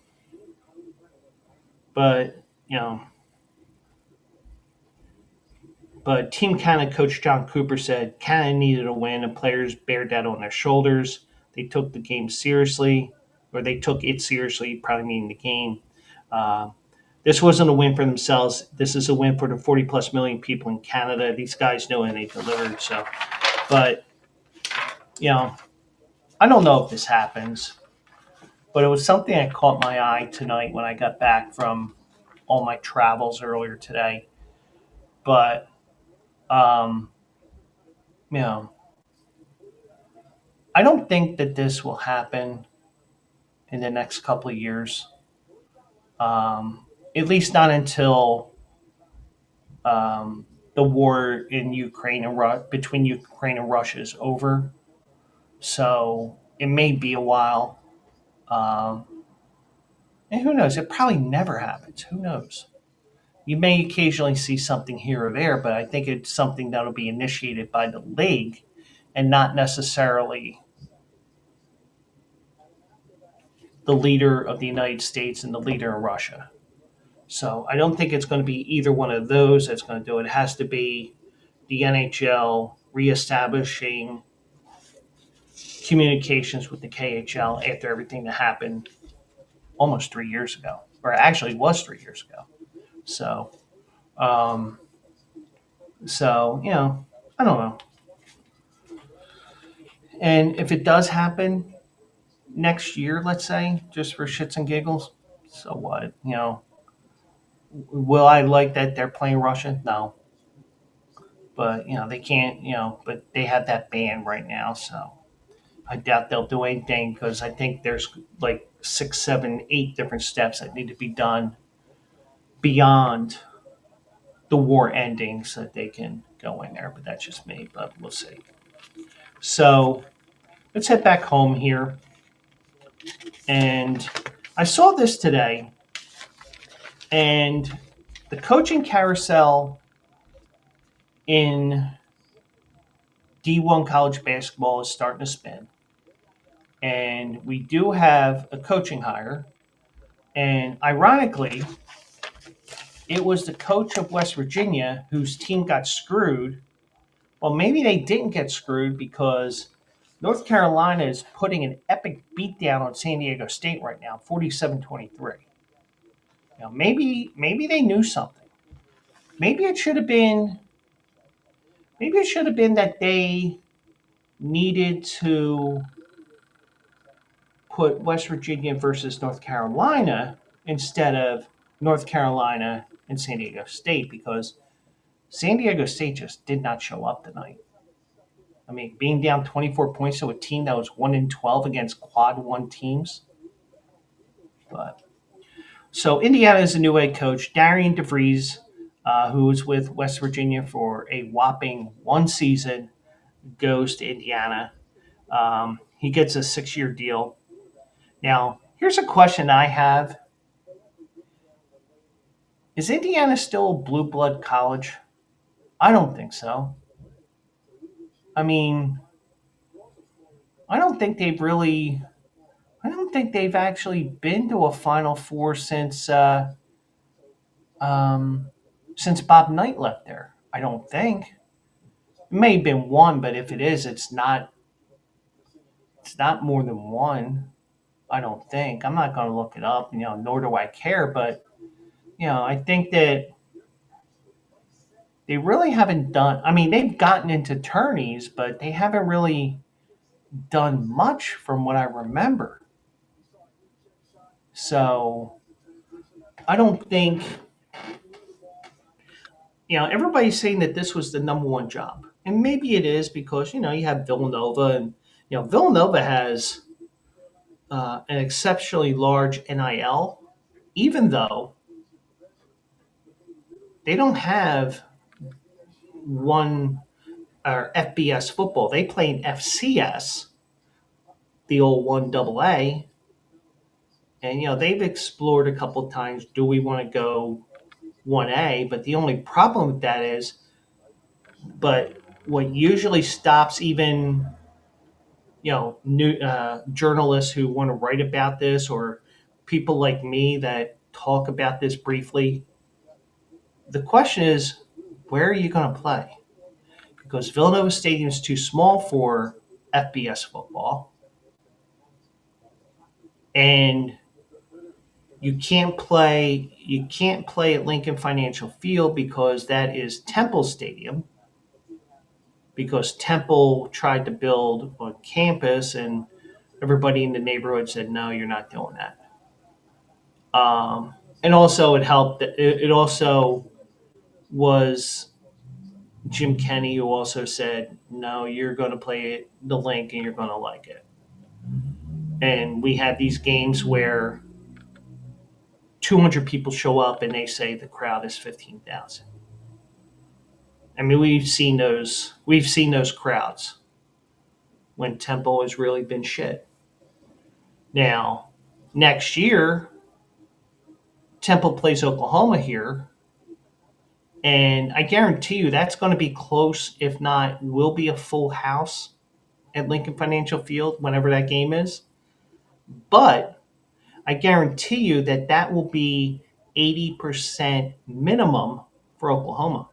but, but Team Canada coach John Cooper said Canada needed a win and players bared that on their shoulders. They took the game seriously, or they took it seriously, probably meaning the game. Uh, this wasn't a win for themselves. This is a win for the 40 plus million people in Canada. These guys know and they delivered. So, but, I don't know if this happens, but it was something that caught my eye tonight when I got back from all my travels earlier today. But, um, you know, I don't think that this will happen in the next couple of years. At least not until the war in Ukraine and between Ukraine and Russia is over. So it may be a while. Um, and who knows? It probably never happens. Who knows? You may occasionally see something here or there, but I think it's something that'll be initiated by the league and not necessarily the leader of the United States and the leader in Russia. So I don't think it's going to be either one of those that's going to do it. It has to be the NHL reestablishing communications with the KHL after everything that happened almost 3 years ago, or actually it was 3 years ago. So, um, I don't know. And if it does happen next year, let's say, just for shits and giggles, so what? Will I like that they're playing Russia? No, but they can't. But they have that ban right now, so I doubt they'll do anything because I think there's like 6, 7, 8 different steps that need to be done beyond the war ending so that they can go in there. But that's just me. But we'll see. So let's head back home here. And I saw this today, and the coaching carousel in D1 college basketball is starting to spin. And we do have a coaching hire. And ironically, it was the coach of West Virginia whose team got screwed. Well, maybe they didn't get screwed because North Carolina is putting an epic beatdown on San Diego State right now, 47-23. Maybe they knew something. Maybe it should have been that they needed to put West Virginia versus North Carolina instead of North Carolina and San Diego State because San Diego State just did not show up tonight. I mean, being down 24 points to a team that was 1-12 against quad one teams. But so Indiana is a new head coach, Darian DeVries, who was with West Virginia for a whopping one season, goes to Indiana. He gets a 6-year deal. Now, here's a question I have. Is Indiana still a blue blood college? I don't think so. I mean, I don't think they've really. I don't think they've actually been to a Final Four um, since Bob Knight left there. I don't think. It may have been one, but if it is, it's not. It's not more than one. I don't think. I'm not going to look it up. Nor do I care. But I think that they really haven't done. I mean, they've gotten into tourneys, but they haven't really done much from what I remember. So I don't think everybody's saying that this was the number one job, and maybe it is because you have Villanova, and Villanova has an exceptionally large NIL, even though they don't have one or FBS football. They play in FCS, the old one AA, and they've explored a couple of times. Do we want to go 1A? But the only problem with that is, but what usually stops even new journalists who want to write about this or people like me that talk about this briefly. The question is, where are you going to play? Because Villanova Stadium is too small for FBS football, and you can't play at Lincoln Financial Field because that is Temple Stadium. Because Temple tried to build on campus, and everybody in the neighborhood said, "No, you're not doing that." And also, it helped. It also was Jim Kenny who also said, "No, you're going to play the link, and you're going to like it." And we had these games where 200 people show up, and they say the crowd is 15,000. I mean, we've seen those. We've seen those crowds when Temple has really been shit. Now, next year, Temple plays Oklahoma here, and I guarantee you that's going to be close, if not, will be a full house at Lincoln Financial Field whenever that game is. But I guarantee you that that will be 80% minimum for Oklahoma.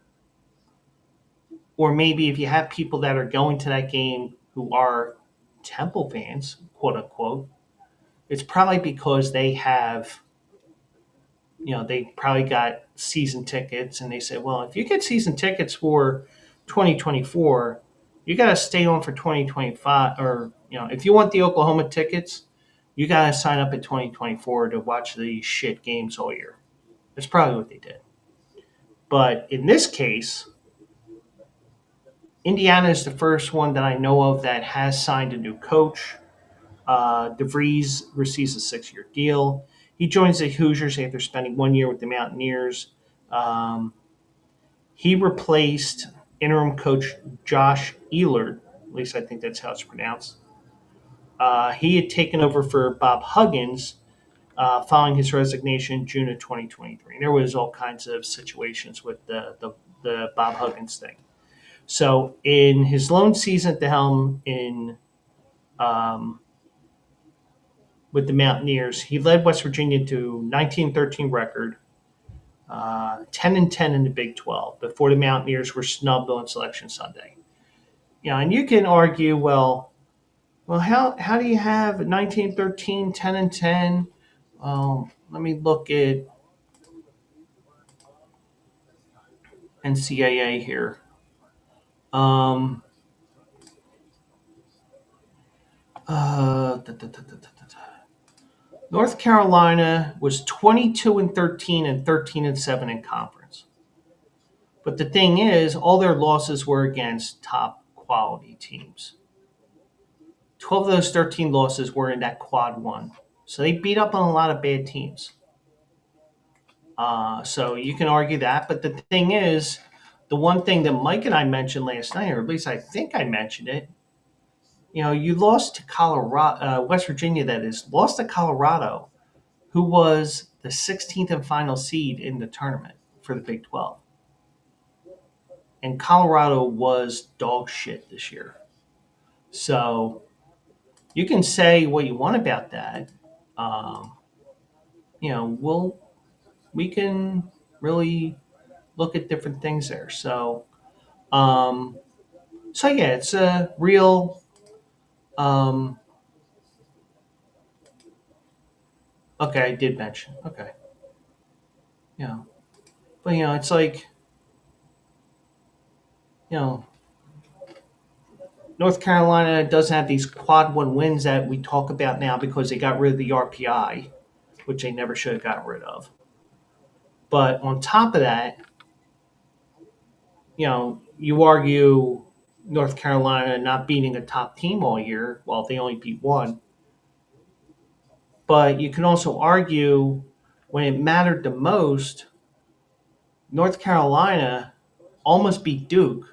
Or maybe if you have people that are going to that game who are Temple fans, quote unquote, it's probably because they have, they probably got season tickets and they say, well, if you get season tickets for 2024, you got to stay on for 2025. Or, if you want the Oklahoma tickets, you got to sign up at 2024 to watch these shit games all year. That's probably what they did. But in this case, Indiana is the first one that I know of that has signed a new coach. DeVries receives a 6-year deal. He joins the Hoosiers after spending 1 year with the Mountaineers. Um, he replaced interim coach Josh Ehlert, at least I think that's how it's pronounced. He had taken over for Bob Huggins following his resignation in June of 2023. And there was all kinds of situations with the Bob Huggins thing. So in his lone season at the helm um, with the Mountaineers, he led West Virginia to 19-13 record, 10-10 in the Big 12 before the Mountaineers were snubbed on Selection Sunday. And you can argue, well, how do you have 19-13, 10-10? Let me look at NCAA here. Um, North Carolina was 22-13 and 13-7 in conference. But the thing is, all their losses were against top quality teams. 12 of those 13 losses were in that quad one. So they beat up on a lot of bad teams. So you can argue that. But the thing is, the one thing that Mike and I mentioned last night, or at least I think I mentioned it, you lost to Colorado, West Virginia, that is, lost to Colorado, who was the 16th and final seed in the tournament for the Big 12. And Colorado was dog shit this year. So you can say what you want about that. Um, we can really look at different things there. Um, so yeah, it's a real. Um, okay, I did mention. Okay, yeah, but it's like you know, North Carolina doesn't have these quad one wins that we talk about now because they got rid of the RPI, which they never should have gotten rid of. But on top of that, you argue North Carolina not beating a top team all year, well, they only beat one. But you can also argue when it mattered the most, North Carolina almost beat Duke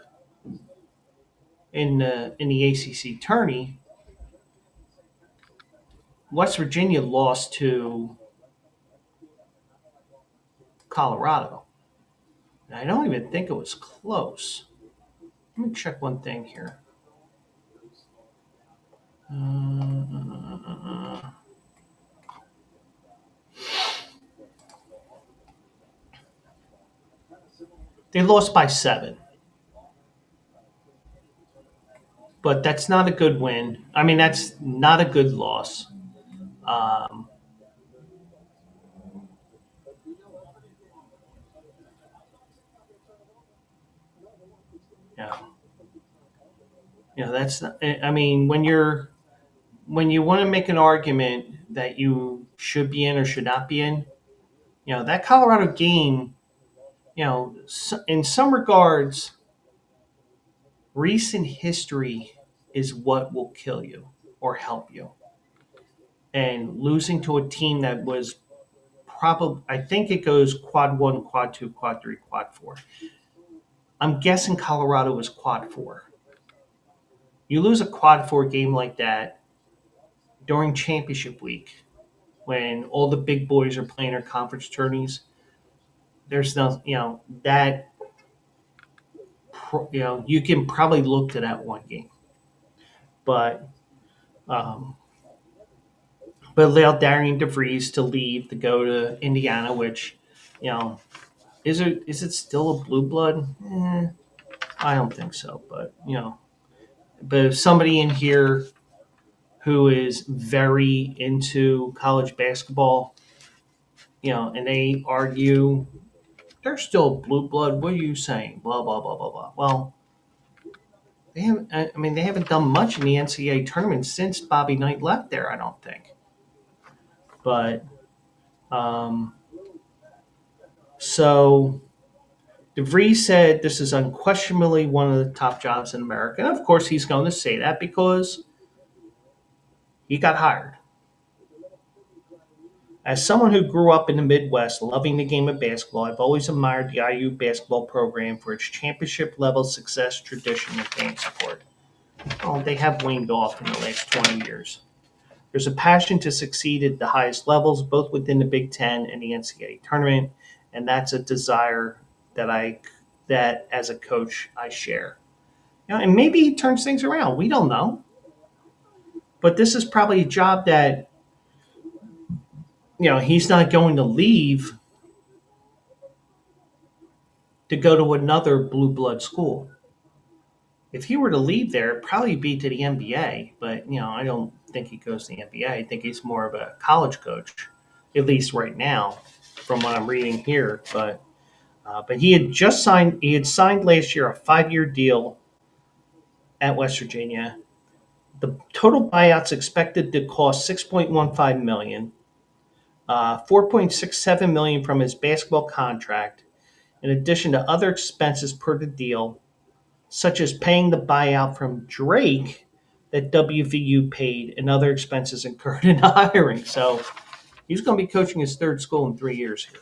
in the ACC tourney. West Virginia lost to Colorado. And I don't even think it was close. Let me check one thing here. They lost by 7. But that's not a good win. I mean, that's not a good loss. Um, yeah, that's. Not, I mean, when you want to make an argument that you should be in or should not be in, that Colorado game, in some regards, recent history is what will kill you or help you. And losing to a team that was probably, I think it goes quad one, quad two, quad three, quad four. I'm guessing Colorado was quad four. You lose a quad four game like that during championship week when all the big boys are playing their conference tourneys. There's no, that, you can probably look to that one game. But, um, but allowed Darian DeVries to leave to go to Indiana, which, you know, is it still a blue blood? I don't think so. But if somebody in here who is very into college basketball, and they argue they're still blue blood. What are you saying? Blah blah blah blah blah. Well, they haven't. I mean, they haven't done much in the NCAA tournament since Bobby Knight left there. I don't think. But um, so DeVries said this is unquestionably one of the top jobs in America. And of course, he's going to say that because he got hired. As someone who grew up in the Midwest loving the game of basketball, I've always admired the IU basketball program for its championship level success, tradition, and fan support. Well, they have waned off in the last 20 years. There's a passion to succeed at the highest levels, both within the Big Ten and the NCAA tournament, and that's a desire that as a coach I share. And maybe he turns things around. We don't know, but this is probably a job that he's not going to leave to go to another blue blood school. If he were to leave there, it'd probably be to the NBA. But I don't think he goes to the NBA. I think he's more of a college coach, at least right now, from what I'm reading here. But he had just signed. He had signed last year a 5-year deal at West Virginia. The total buyout's expected to cost $6.15 million, 4.67 million from his basketball contract, in addition to other expenses per the deal, such as paying the buyout from Drake that WVU paid and other expenses incurred in hiring. So he's going to be coaching his third school in 3 years here.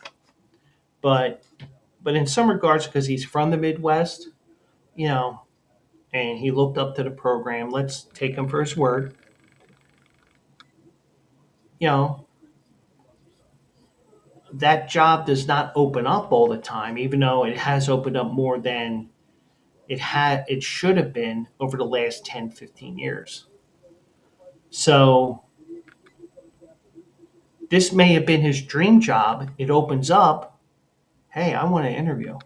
But in some regards, because he's from the Midwest, and he looked up to the program, let's take him for his word. You know, that job does not open up all the time, even though it has opened up more than it should have been over the last 10, 15 years. So this may have been his dream job. It opens up, hey, I want to interview.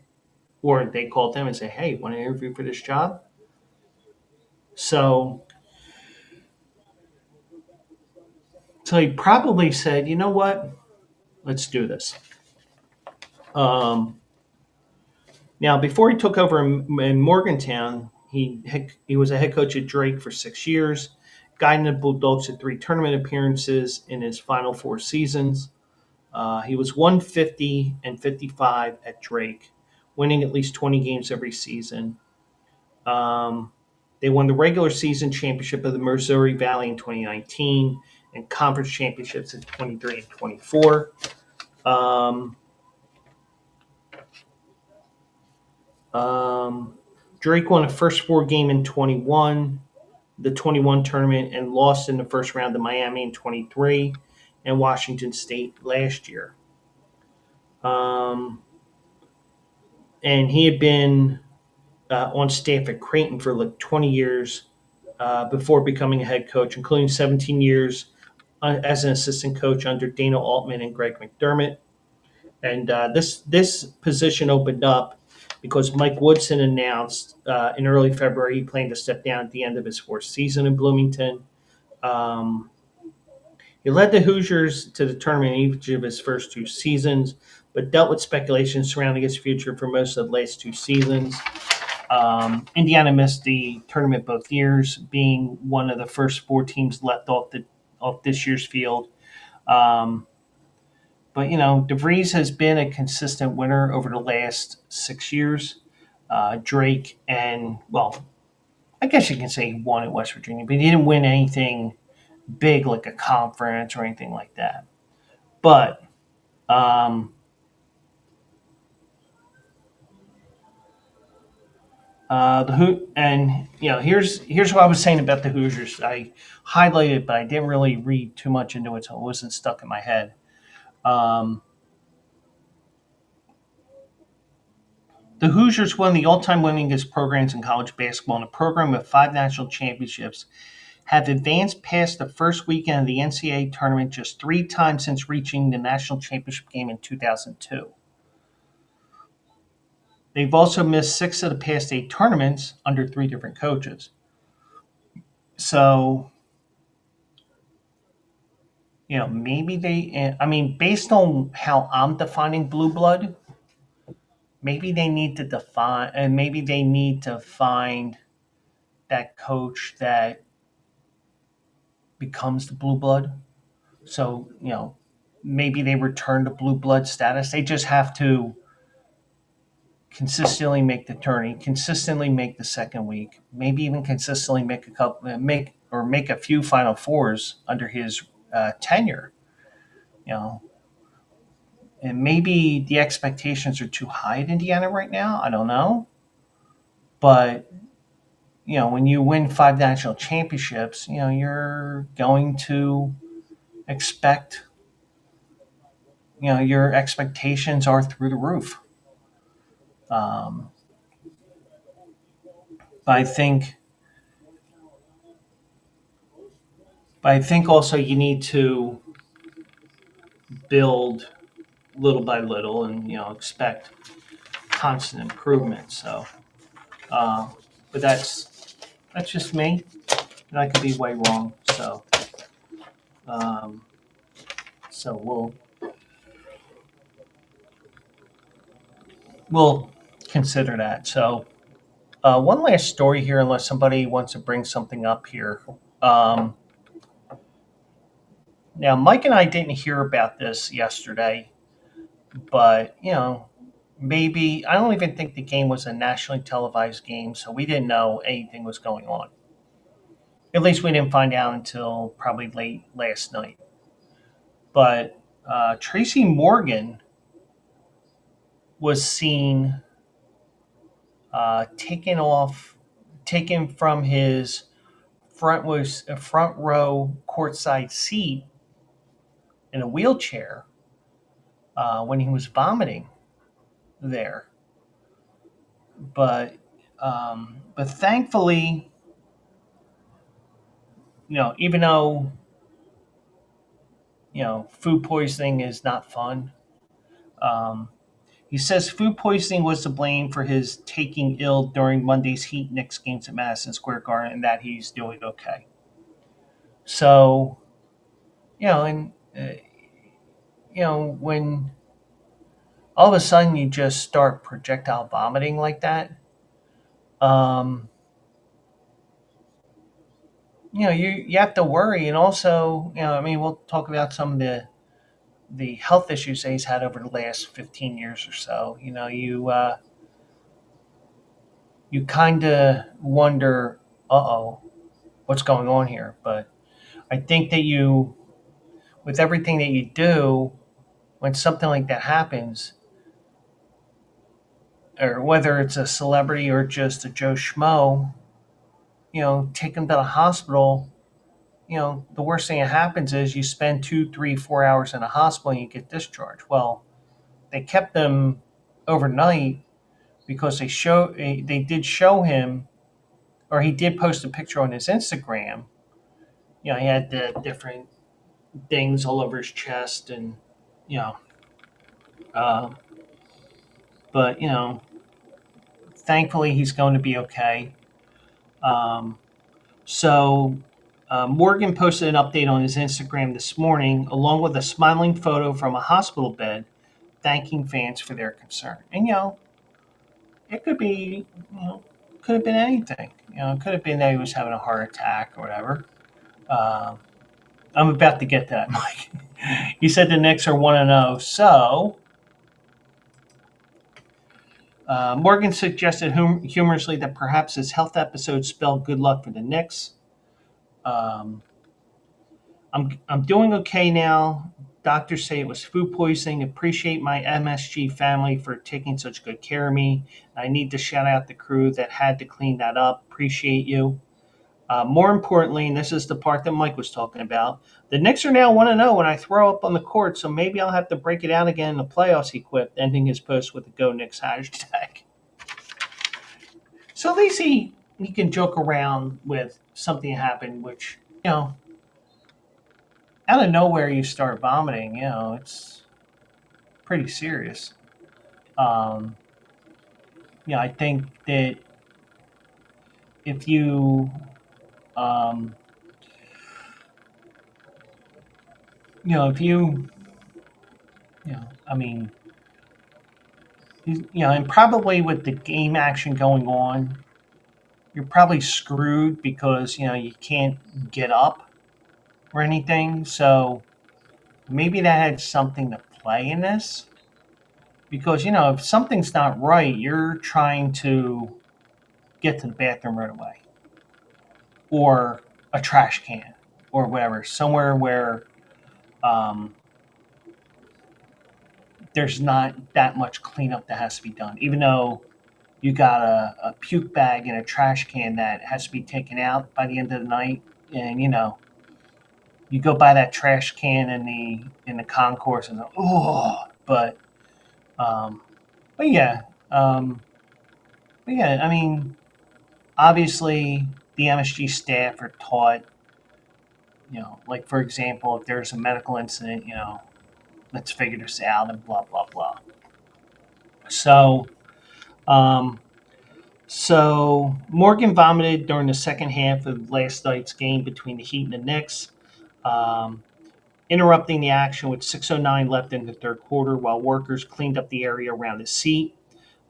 Or they called them and say, hey, want to interview for this job? So he probably said, you know what? Let's do this. Now, before he took over in Morgantown, he was a head coach at Drake for 6 years, guiding the Bulldogs to 3 tournament appearances in his final 4 seasons. He was 150 and 55 at Drake, winning at least 20 games every season. They won the regular season championship of the Missouri Valley in 2019 and conference championships in 23 and 24. Drake won the first 4 game in 21, the 21 tournament, and lost in the first round to Miami in 23 and Washington State last year. And he had been on staff at Creighton for like 20 years before becoming a head coach, including 17 years as an assistant coach under Dana Altman and Greg McDermott. And this position opened up because Mike Woodson announced in early February he planned to step down at the end of his 4th season in Bloomington. He led the Hoosiers to the tournament in each of his first 2 seasons, but dealt with speculation surrounding his future for most of the last 2 seasons. Indiana missed the tournament both years, being one of the first 4 teams left off this year's field. But DeVries has been a consistent winner over the last 6 years. Drake and I guess you can say he won at West Virginia, but he didn't win anything big like a conference or anything like that. But Here's what I was saying about the Hoosiers. I highlighted, but I didn't really read too much into it, so it wasn't stuck in my head. Um, the Hoosiers, one of the all-time winningest programs in college basketball, and a program with 5 national championships, have advanced past the first weekend of the NCAA tournament just 3 times since reaching the national championship game in 2002. They've also missed 6 of the past 8 tournaments under 3 different coaches. So, maybe I mean, based on how I'm defining blue blood, maybe they need to find that coach that becomes the blue blood. So, maybe they return to blue blood status. They just have to consistently make the tourney, consistently make the second week, maybe even consistently make a few Final Fours under his tenure. You know, and maybe the expectations are too high at Indiana right now. I don't know, but when you win 5 national championships, you're going to expect, your expectations are through the roof. Um, but I think, also you need to build little by little, and expect constant improvement. So, uh, but that's just me, and I could be way wrong. Um, so we'll consider that. So, one last story here, unless somebody wants to bring something up here. Um, Now, Mike and I didn't hear about this yesterday, but maybe I don't even think the game was a nationally televised game, so we didn't know anything was going on. At least we didn't find out until probably late last night. But Tracy Morgan was seen taken from his front row courtside seat in a wheelchair when he was vomiting there. But thankfully, even though food poisoning is not fun, um, he says food poisoning was to blame for his taking ill during Monday's Heat Knicks games at Madison Square Garden, and that he's doing okay. So, and when all of a sudden you just start projectile vomiting like that, um, you have to worry, and also, I mean, we'll talk about some of the health issues that he's had over the last 15 years or so. You kind of wonder, uh-oh, what's going on here? But I think that with everything that you do, when something like that happens, or whether it's a celebrity or just a Joe Schmo, take them to the hospital. The worst thing that happens is you spend 2, 3, 4 hours in a hospital and you get discharged. Well, they kept them overnight because they did show him, or he did post a picture on his Instagram. He had the different things all over his chest, and you know, uh, but thankfully he's going to be okay. Um, so Morgan posted an update on his Instagram this morning, along with a smiling photo from a hospital bed, thanking fans for their concern. And it could be, could have been anything. It could have been that he was having a heart attack or whatever. Uh, I'm about to get to that, Mike. He said the Knicks are 1-0. So, Morgan suggested humorously that perhaps his health episode spelled good luck for the Knicks. I'm doing okay now. Doctors say it was food poisoning. Appreciate my MSG family for taking such good care of me. I need to shout out the crew that had to clean that up. Appreciate you. More importantly, and this is the part that Mike was talking about, the Knicks are now 1-0 when I throw up on the court, so maybe I'll have to break it out again in the playoffs, he quipped, ending his post with the Go Knicks hashtag. So at least he can joke around with something that happened, which, out of nowhere you start vomiting, it's pretty serious. Um, I think that if you, um, if you, I mean, and probably with the game action going on, you're probably screwed because you can't get up or anything. So maybe that had something to play in this because if something's not right, you're trying to get to the bathroom right away or a trash can or whatever, somewhere where um, there's not that much cleanup that has to be done, even though you got a puke bag and a trash can that has to be taken out by the end of the night, and you go by that trash can in the concourse and but um, but yeah, um, but yeah, I mean, obviously the MSG staff are taught, like for example, if there's a medical incident, let's figure this out and blah blah blah. So um, So Morgan vomited during the second half of last night's game between the Heat and the Knicks, um, interrupting the action with 6:09 left in the third quarter while workers cleaned up the area around his seat.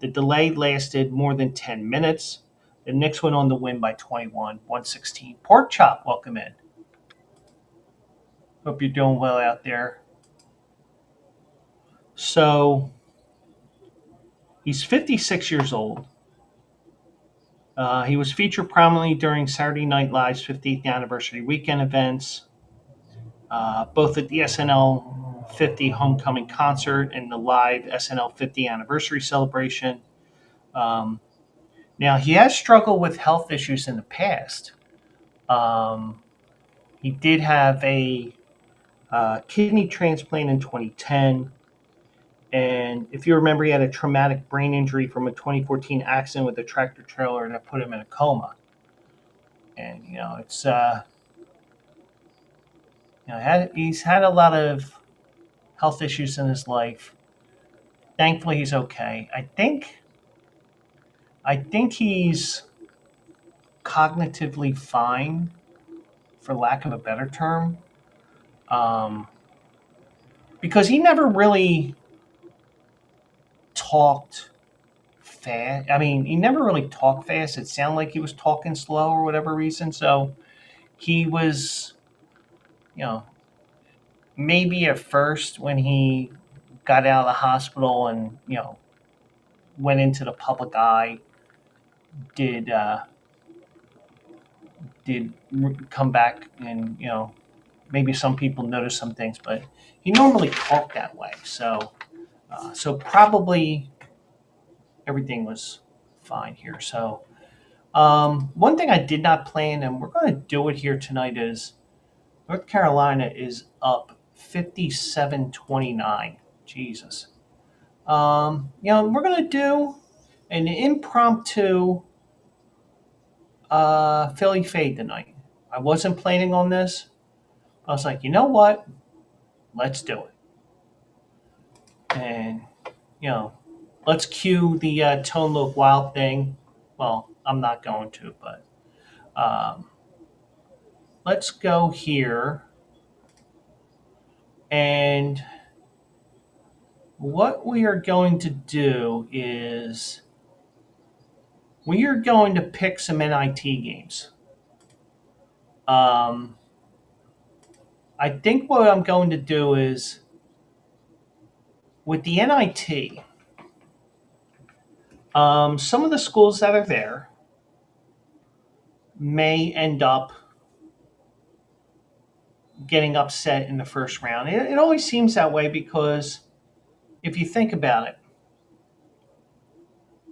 The delay lasted more than 10 minutes. The Knicks went on to win by 21, 116. Pork Chop, welcome in. Hope you're doing well out there. So he's 56 years old. He was featured prominently during Saturday Night Live's 50th anniversary weekend events, both at the SNL 50 homecoming concert and the live SNL 50 anniversary celebration. Um, Now, he has struggled with health issues in the past. Um, he did have a kidney transplant in 2010. And if you remember, he had a traumatic brain injury from a 2014 accident with a tractor trailer that put him in a coma. And, he's had a lot of health issues in his life. Thankfully, he's okay. I think he's cognitively fine, for lack of a better term, um, because he never really talked fast. I mean, he never really talked fast. It sounded like he was talking slow or whatever reason. So he was, you know, maybe at first when he got out of the hospital and went into the public eye, did did come back and maybe some people noticed some things, but he normally talked that way. So probably everything was fine here. So one thing I did not plan, and we're going to do it here tonight, is North Carolina is up 57-29. Jesus. We're going to do an impromptu Philly fade tonight. I wasn't planning on this. I was like, you know what? Let's do it. And, you know, let's cue the Tone Look Wild thing. Well, I'm not going to, but let's go here. And what we are going to do is we are going to pick some NIT games. I think what I'm going to do is with the NIT, some of the schools that are there may end up getting upset in the first round. It always seems that way because if you think about it,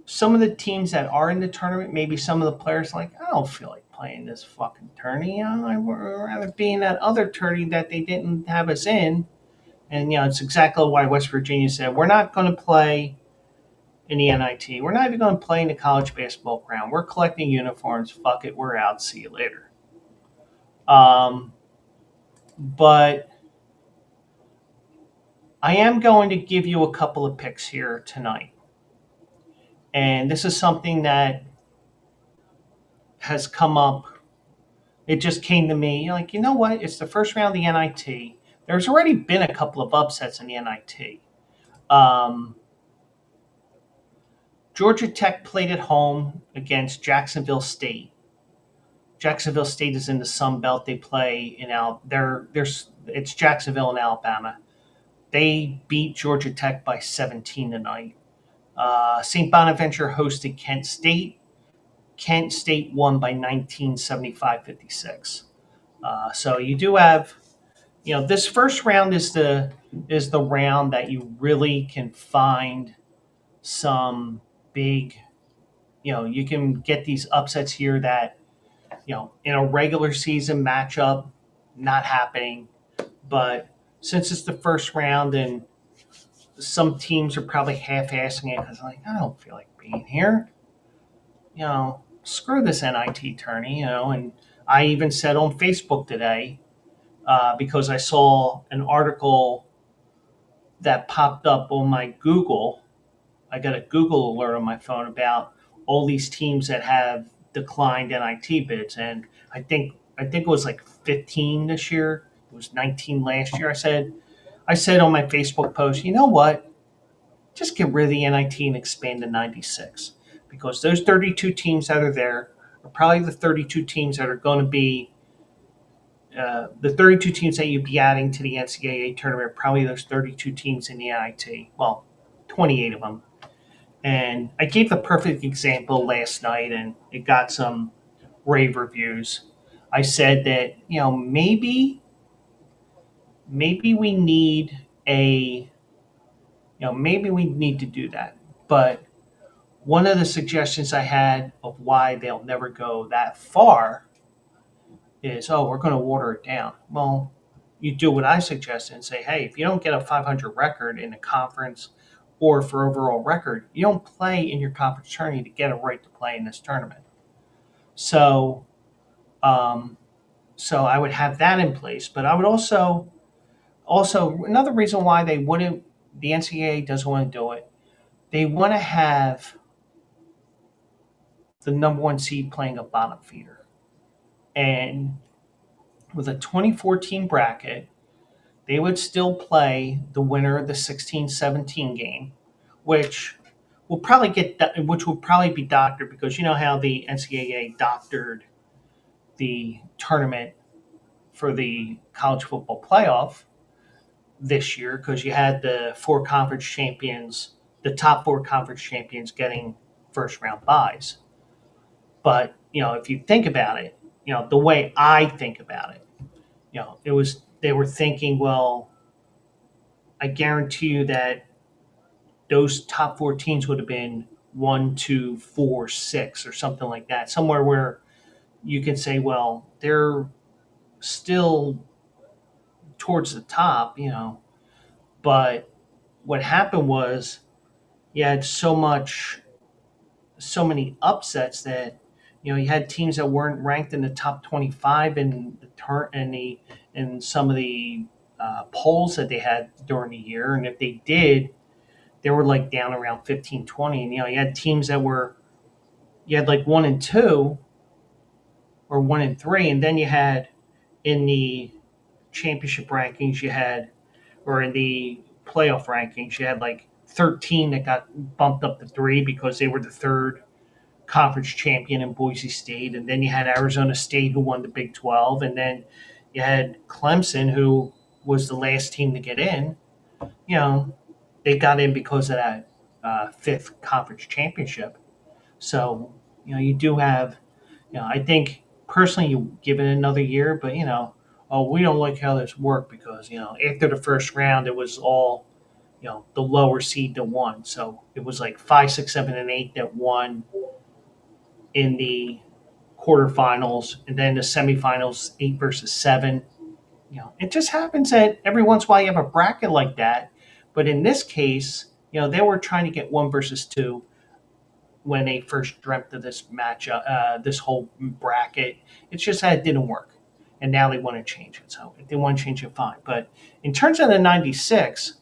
some of the teams that are in the tournament, maybe some of the players like, I don't feel like playing this fucking tourney. I would rather be in that other tourney that they didn't have us in. And it's exactly why West Virginia said we're not going to play in the NIT. We're not even going to play in the college basketball ground. We're collecting uniforms. Fuck it, we're out. See you later. Um, but I am going to give you a couple of picks here tonight. And this is something that has come up. It just came to me like, you know what? It's the first round of the NIT. There's already been a couple of upsets in the NIT. Um, Georgia Tech played at home against Jacksonville State. Jacksonville State is in the Sun Belt. They play in it's Jacksonville in Alabama. They beat Georgia Tech by 17 tonight. St. Bonaventure hosted Kent State. Kent State won by 19, 75-56. So you do have, this first round is the round that you really can find some big, you can get these upsets here that, in a regular season matchup, not happening. But since it's the first round and some teams are probably half-assing it because like, I don't feel like being here, screw this NIT tourney, and I even said on Facebook today, because I saw an article that popped up on my Google. I got a Google alert on my phone about all these teams that have declined NIT bids, and I think it was like 15 this year. It was 19 last year. I said on my Facebook post, you know what? Just get rid of the NIT and expand to 96 because those 32 teams that are there are probably the 32 teams that are going to be the 32 teams that you'd be adding to the NCAA tournament. Are probably those 32 teams in the NIT. Well, 28 of them. And I gave the perfect example last night, and it got some rave reviews. I said that maybe we need maybe we need to do that. But one of the suggestions I had of why they'll never go that far is, oh, we're going to water it down. Well, you do what I suggested and say, hey, if you don't get a 500 record in a conference or for overall record, you don't play in your conference tourney to get a right to play in this tournament. So, um, so I would have that in place, but I would also another reason why the NCAA doesn't want to do it. They want to have the number one seed playing a bottom feeder, and with a 2014 bracket, they would still play the winner of the 16-17 game, which which will probably be doctored because you know how the NCAA doctored the tournament for the college football playoff this year because you had the top four conference champions getting first round buys. But if you think about it, the way I think about it, it was they were thinking, well, I guarantee you that those top four teams would have been 1, 2, 4, 6, or something like that. Somewhere where you can say, well, they're still towards the top, but what happened was you had so many upsets that you had teams that weren't ranked in the top 25 in the turn in some of the polls that they had during the year, and if they did, they were like down around 15, 20. And you had teams that were you had like 1 and 2 or 1 and 3, and then you had in the championship rankings you had or in the playoff rankings you had like 13 that got bumped up to 3 because they were the third conference champion in Boise State, and then you had Arizona State who won the Big 12, and then you had Clemson who was the last team to get in. You know, they got in because of that fifth conference championship. So you do have. I think personally you give it another year, but oh, we don't like how this worked because after the first round it was all the lower seed that won. So it was like 5, 6, 7, and 8 that won in the quarterfinals, and then the semifinals 8 versus 7. It just happens that every once in a while you have a bracket like that. But in this case, they were trying to get 1 versus 2 when they first dreamt of this matchup, this whole bracket. It's just that it didn't work. And now they want to change it. So if they want to change it, fine. But in terms of the 96,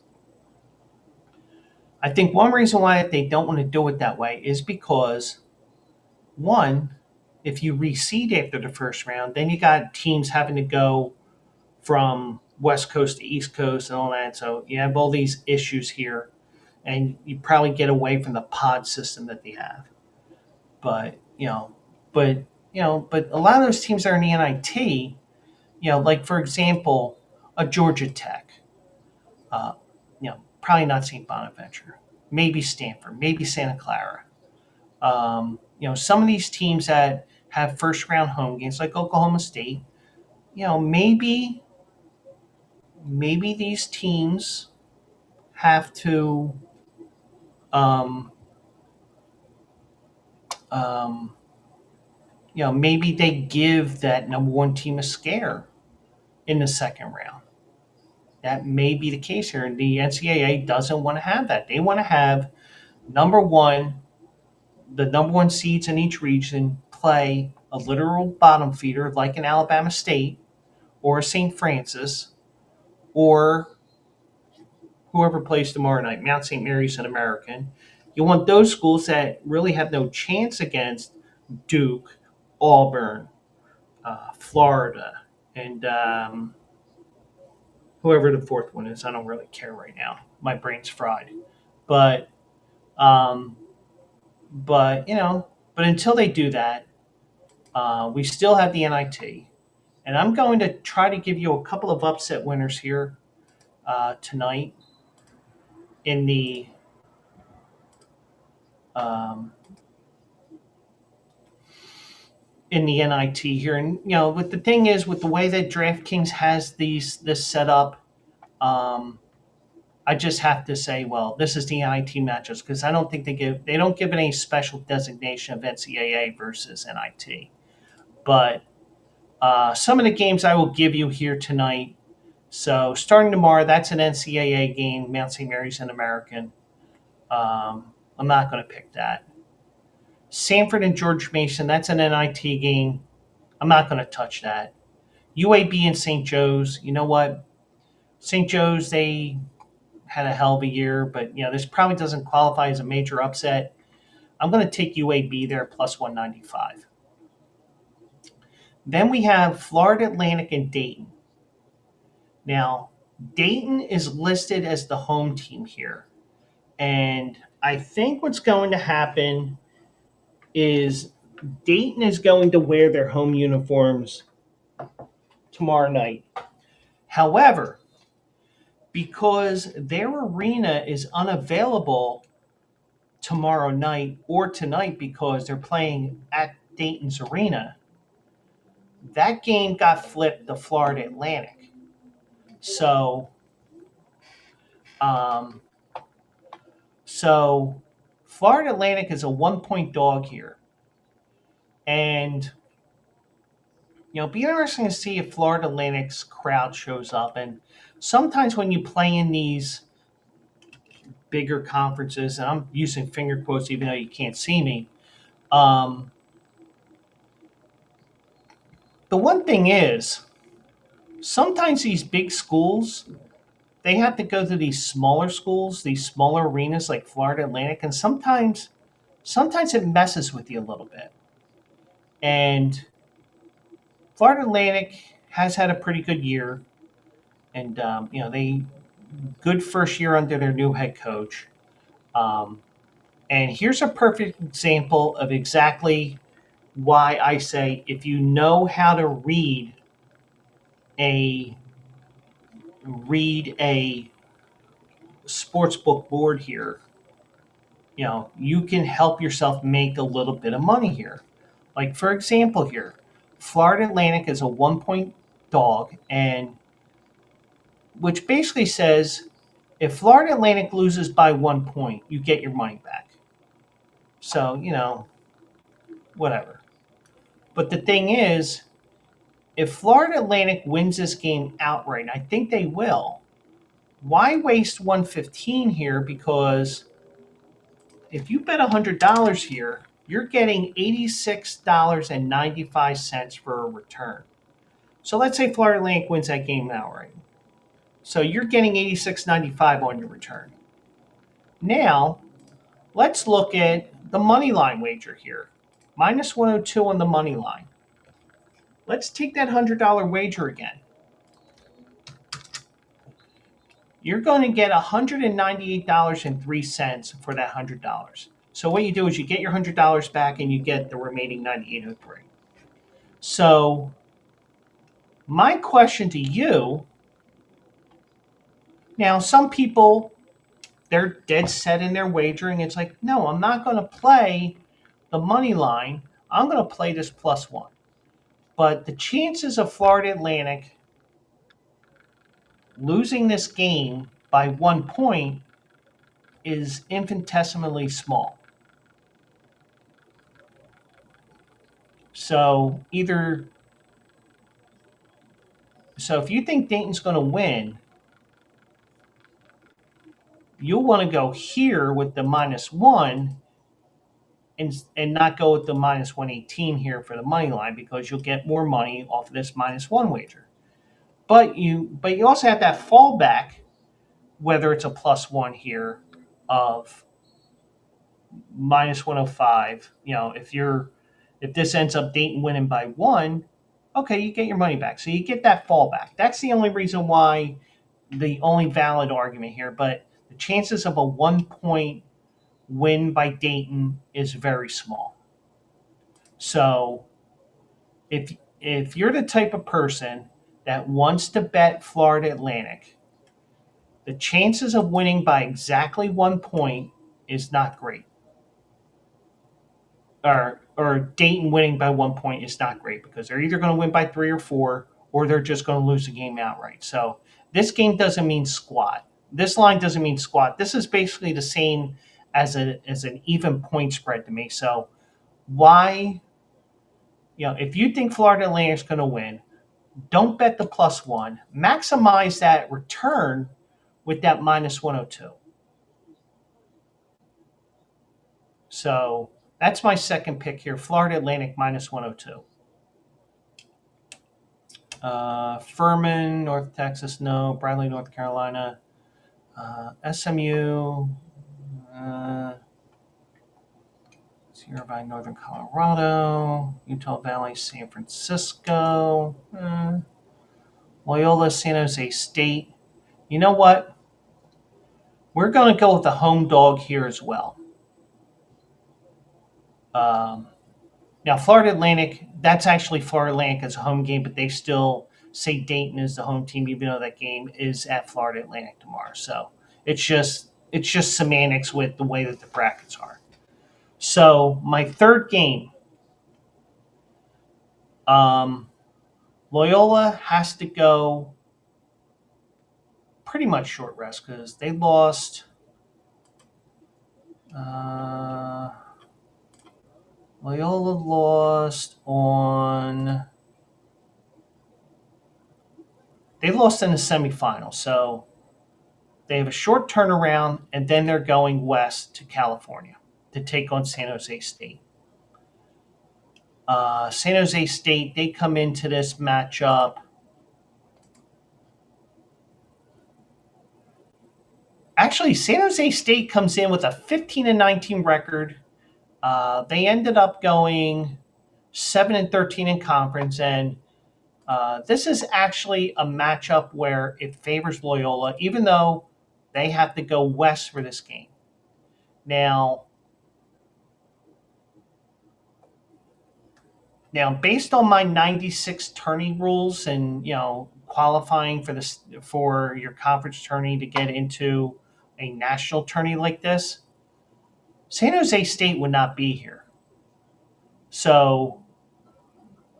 I think one reason why they don't want to do it that way is because, one, if you reseed after the first round, then you got teams having to go from West Coast to East Coast and all that. So you have all these issues here, and you probably get away from the pod system that they have. But but a lot of those teams that are in the NIT, like for example, a Georgia Tech, probably not St. Bonaventure, maybe Stanford, maybe Santa Clara. Some of these teams that have first round home games, like Oklahoma State, maybe these teams have to um, um, maybe they give that number one team a scare in the second round. That may be the case here. And the NCAA doesn't want to have that. They want to have number one, the number one seeds in each region play a literal bottom feeder like an Alabama State or a St. Francis or whoever plays tomorrow night, Mount St. Mary's and American. You want those schools that really have no chance against Duke, Auburn, Florida, and whoever the fourth one is. I don't really care right now. My brain's fried. But um, but until they do that, we still have the NIT, and I'm going to try to give you a couple of upset winners here tonight in the um, NIT here. And but the thing is, with the way that DraftKings has this set up, I just have to say, well, this is the NIT matches because I don't think they don't give it any special designation of NCAA versus NIT. But some of the games I will give you here tonight. So starting tomorrow, that's an NCAA game, Mount St. Mary's and American. I'm not going to pick that. Sanford and George Mason, that's an NIT game. I'm not going to touch that. UAB and St. Joe's, you know what? St. Joe's, they had a hell of a year, but this probably doesn't qualify as a major upset. I'm going to take UAB there plus 195. Then we have Florida Atlantic and Dayton. Now, Dayton is listed as the home team here. And I think what's going to happen is Dayton is going to wear their home uniforms tomorrow night. However, because their arena is unavailable tomorrow night or tonight because they're playing at Dayton's arena, that game got flipped to Florida Atlantic. So, um, so Florida Atlantic is a 1-point dog here. And it'll be interesting to see if Florida Atlantic's crowd shows up. And sometimes when you play in these bigger conferences, and I'm using finger quotes even though you can't see me, the one thing is, sometimes these big schools, they have to go to these smaller schools, these smaller arenas like Florida Atlantic, and sometimes it messes with you a little bit. And Florida Atlantic has had a pretty good year, and they good first year under their new head coach. And here's a perfect example of exactly why I say if you know how to read a sportsbook board here, you can help yourself make a little bit of money here. Like for example here, Florida Atlantic is a 1-point dog, and which basically says if Florida Atlantic loses by 1 point, you get your money back. So, whatever. But the thing is, if Florida Atlantic wins this game outright, I think they will. Why waste 115 here? Because if you bet $100 here, you're getting $86.95 for a return. So let's say Florida Atlantic wins that game outright. So you're getting $86.95 on your return. Now, let's look at the money line wager here. Minus 102 on the money line. Let's take that $100 wager again. You're going to get $198.03 for that $100. So what you do is you get your $100 back and you get the remaining $98.03. So my question to you, now some people, they're dead set in their wagering. It's like, no, I'm not going to play the money line. I'm going to play this +1. But the chances of Florida Atlantic losing this game by 1 point is infinitesimally small. So if you think Dayton's going to win, you'll want to go here with the -1 and not go with the -118 here for the money line, because you'll get more money off of this -1 wager. But you also have that fallback, whether it's a +1 here of -105. If this ends up Dayton winning by 1, okay, you get your money back. So you get that fallback. That's the only reason why, the only valid argument here. But the chances of a 1-point win by Dayton is very small. So if you're the type of person that wants to bet Florida Atlantic, the chances of winning by exactly 1 point is not great. Or Dayton winning by 1 point is not great, because they're either going to win by 3 or 4, or they're just going to lose the game outright. So this game doesn't mean squat. This line doesn't mean squat. This is basically the same as an even point spread to me. So why, if you think Florida Atlantic is going to win, don't bet the +1. Maximize that return with that -102. So that's my second pick here, Florida Atlantic -102. Furman, North Texas, no. Bradley, North Carolina. SMU. Irvine, Northern Colorado. Utah Valley, San Francisco. Loyola, San Jose State. You know what? We're going to go with the home dog here as well. Now, Florida Atlantic, that's actually Florida Atlantic as a home game, but they still say Dayton is the home team, even though that game is at Florida Atlantic tomorrow. So it's just semantics with the way that the brackets are. So my third game, Loyola has to go pretty much short rest because they lost. Loyola lost they lost in the semifinals, so they have a short turnaround, and then they're going west to California to take on San Jose State. San Jose State, they come into this matchup. Actually, San Jose State comes in with a 15-19 record. They ended up going 7-13 in conference, and this is actually a matchup where it favors Loyola, even though they have to go west for this game. Now, based on my 96 tourney rules and qualifying for your conference tourney to get into a national tourney like this, San Jose State would not be here. So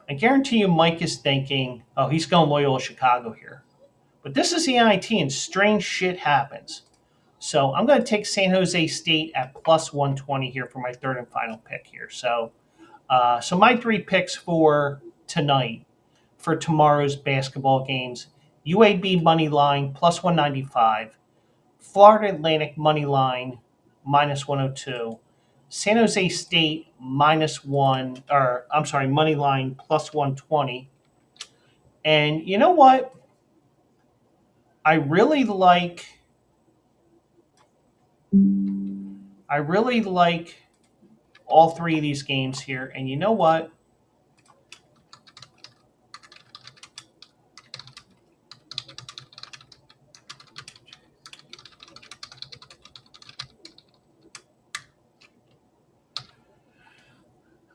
I guarantee you Mike is thinking, oh, he's going Loyola Chicago here. But this is the NIT and strange shit happens. So I'm going to take San Jose State at plus 120 here for my third and final pick here. So my three picks for tonight, for tomorrow's basketball games: UAB money line plus 195, Florida Atlantic money line minus 102, San Jose State minus one, or I'm sorry, money line plus 120. And you know what? I really like I really like all three of these games here. And you know what?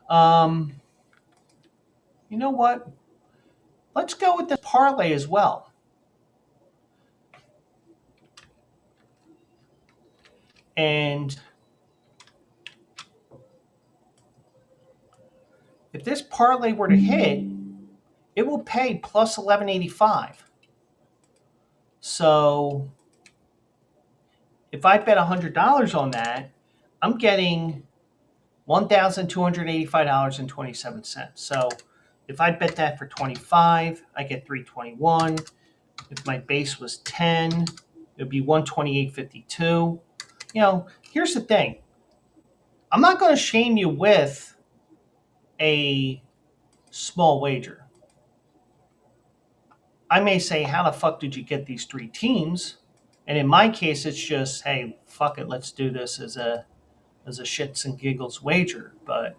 Um, you know what? Let's go with the parlay as well. And if this parlay were to hit, it will pay plus 1185. So if I bet $100 on that, I'm getting $1,285.27. So if I bet that for 25, I get 321. If my base was 10, it would be 128.52. Here's the thing. I'm not going to shame you with a small wager. I may say, how the fuck did you get these three teams? And in my case, it's just, hey, fuck it, let's do this as a shits and giggles wager. But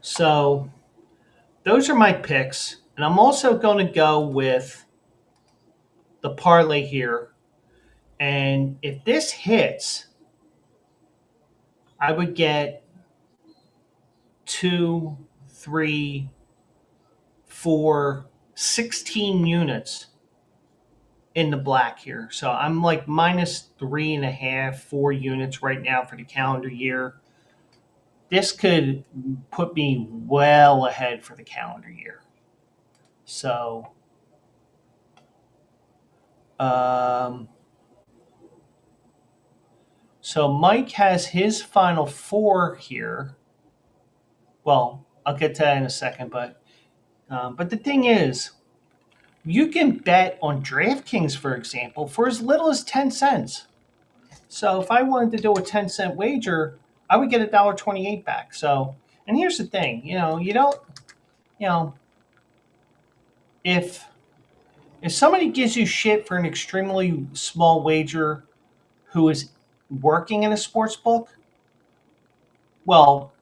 so those are my picks, and I'm also going to go with the parlay here. And if this hits, I would get two, three, four, 16 units in the black here. So I'm like minus 3.5, 4 units right now for the calendar year. This could put me well ahead for the calendar year. So, um, so Mike has his final four here. Well, I'll get to that in a second, but the thing is, you can bet on DraftKings, for example, for as little as 10 cents. So if I wanted to do a 10-cent wager, I would get $1.28 back. So, and here's the thing, you don't, you know, if somebody gives you shit for an extremely small wager who is working in a sports book, well,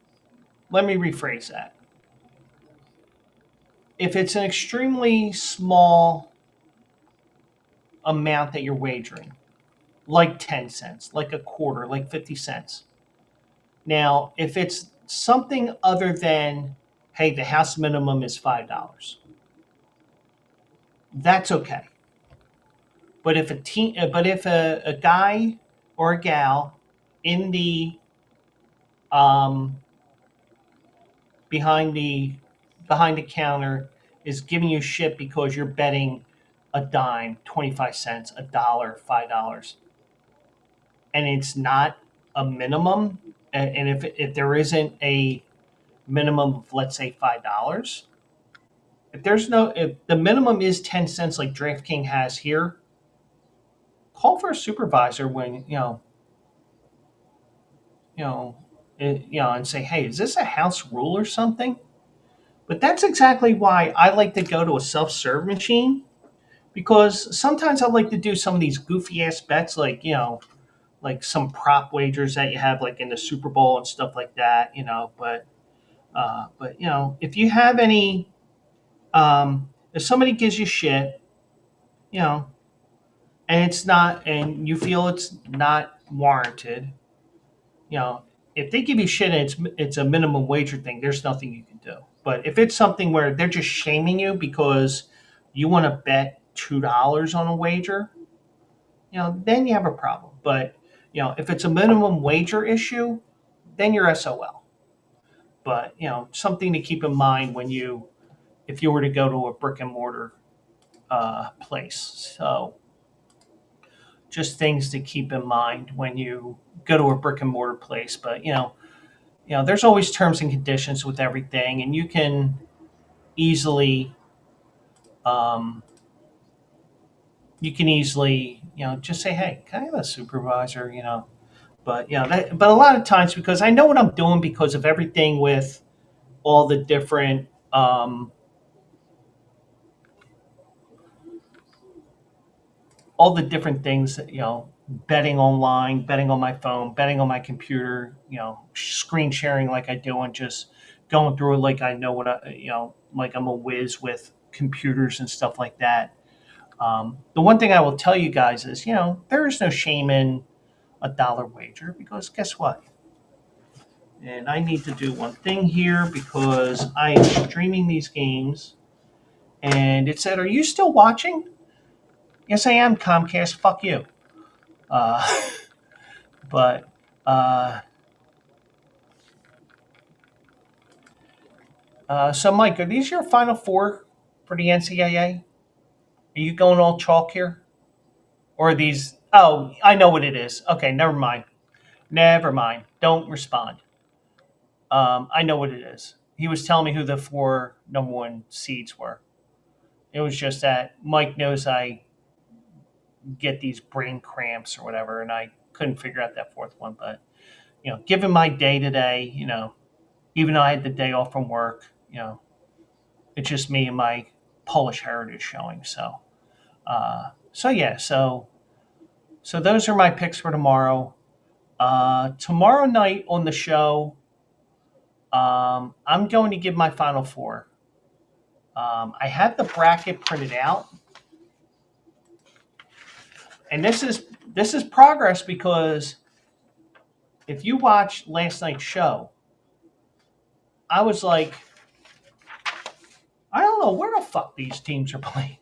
let me rephrase that. If it's an extremely small amount that you're wagering, like 10 cents, like a quarter, like 50 cents. Now, if it's something other than, hey, the house minimum is $5, that's okay. But if a guy or a gal in the um, behind the counter is giving you shit because you're betting a dime, 25 cents, a dollar, $5, and it's not a minimum, and if there isn't a minimum of, let's say, $5, if the minimum is 10 cents like DraftKings has here, call for a supervisor when you know and say, hey, is this a house rule or something? But that's exactly why I like to go to a self-serve machine, because sometimes I like to do some of these goofy ass bets, like some prop wagers that you have like in the Super Bowl and stuff like that, but if you have any, if somebody gives you shit, you know, and it's not, and you feel it's not warranted, you know, if they give you shit and it's a minimum wager thing, there's nothing you can do. But if it's something where they're just shaming you because you want to bet $2 on a wager, then you have a problem. But if it's a minimum wager issue, then you're SOL. But something to keep in mind if you were to go to a brick and mortar place. So just things to keep in mind when you go to a brick and mortar place. But there's always terms and conditions with everything, and you can easily, um, just say, "Hey, can I have a supervisor?" But but a lot of times, because I know what I'm doing because of everything with all the different things that, betting online, betting on my phone, betting on my computer, screen sharing like I do, and just going through it like I know what like I'm a whiz with computers and stuff like that. The one thing I will tell you guys is, there is no shame in a dollar wager, because guess what? And I need to do one thing here because I am streaming these games, and it said, "Are you still watching?" Yes, I am, Comcast. Fuck you. Uh, but uh, so, Mike, are these your final four for the NCAA? Are you going all chalk here, or are these? Oh, I know what it is. Okay, never mind. Never mind. Don't respond. I know what it is. He was telling me who the four number one seeds were. It was just that Mike knows I get these brain cramps or whatever, and I couldn't figure out that fourth one. But given my day today, even though I had the day off from work, it's just me and my Polish heritage showing. So yeah, so those are my picks for tomorrow. Tomorrow night on the show, I'm going to give my final four. I have the bracket printed out, and this is progress, because if you watched last night's show, I was like, I don't know where the fuck these teams are playing.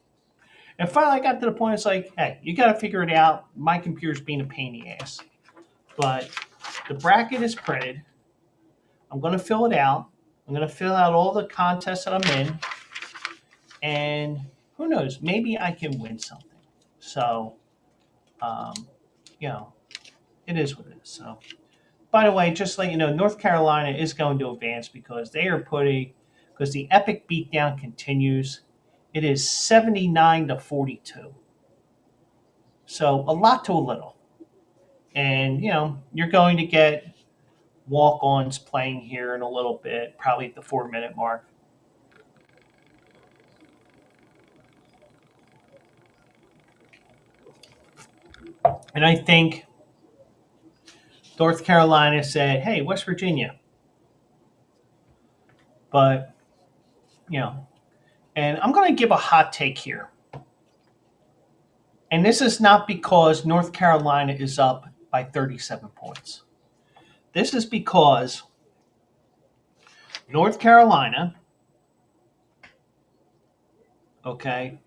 And finally, I got to the point. It's like, hey, you got to figure it out. My computer's being a pain in the ass, but the bracket is printed. I'm going to fill it out. I'm going to fill out all the contests that I'm in, and who knows? Maybe I can win something. So, um, you know, it is what it is. So, by the way, just to let you know, North Carolina is going to advance because because the epic beatdown continues. It is 79-42. So a lot to a little. And, you're going to get walk-ons playing here in a little bit, probably at the 4-minute mark. And I think North Carolina said, hey, West Virginia. But, and I'm going to give a hot take here. And this is not because North Carolina is up by 37 points. This is because North Carolina, okay,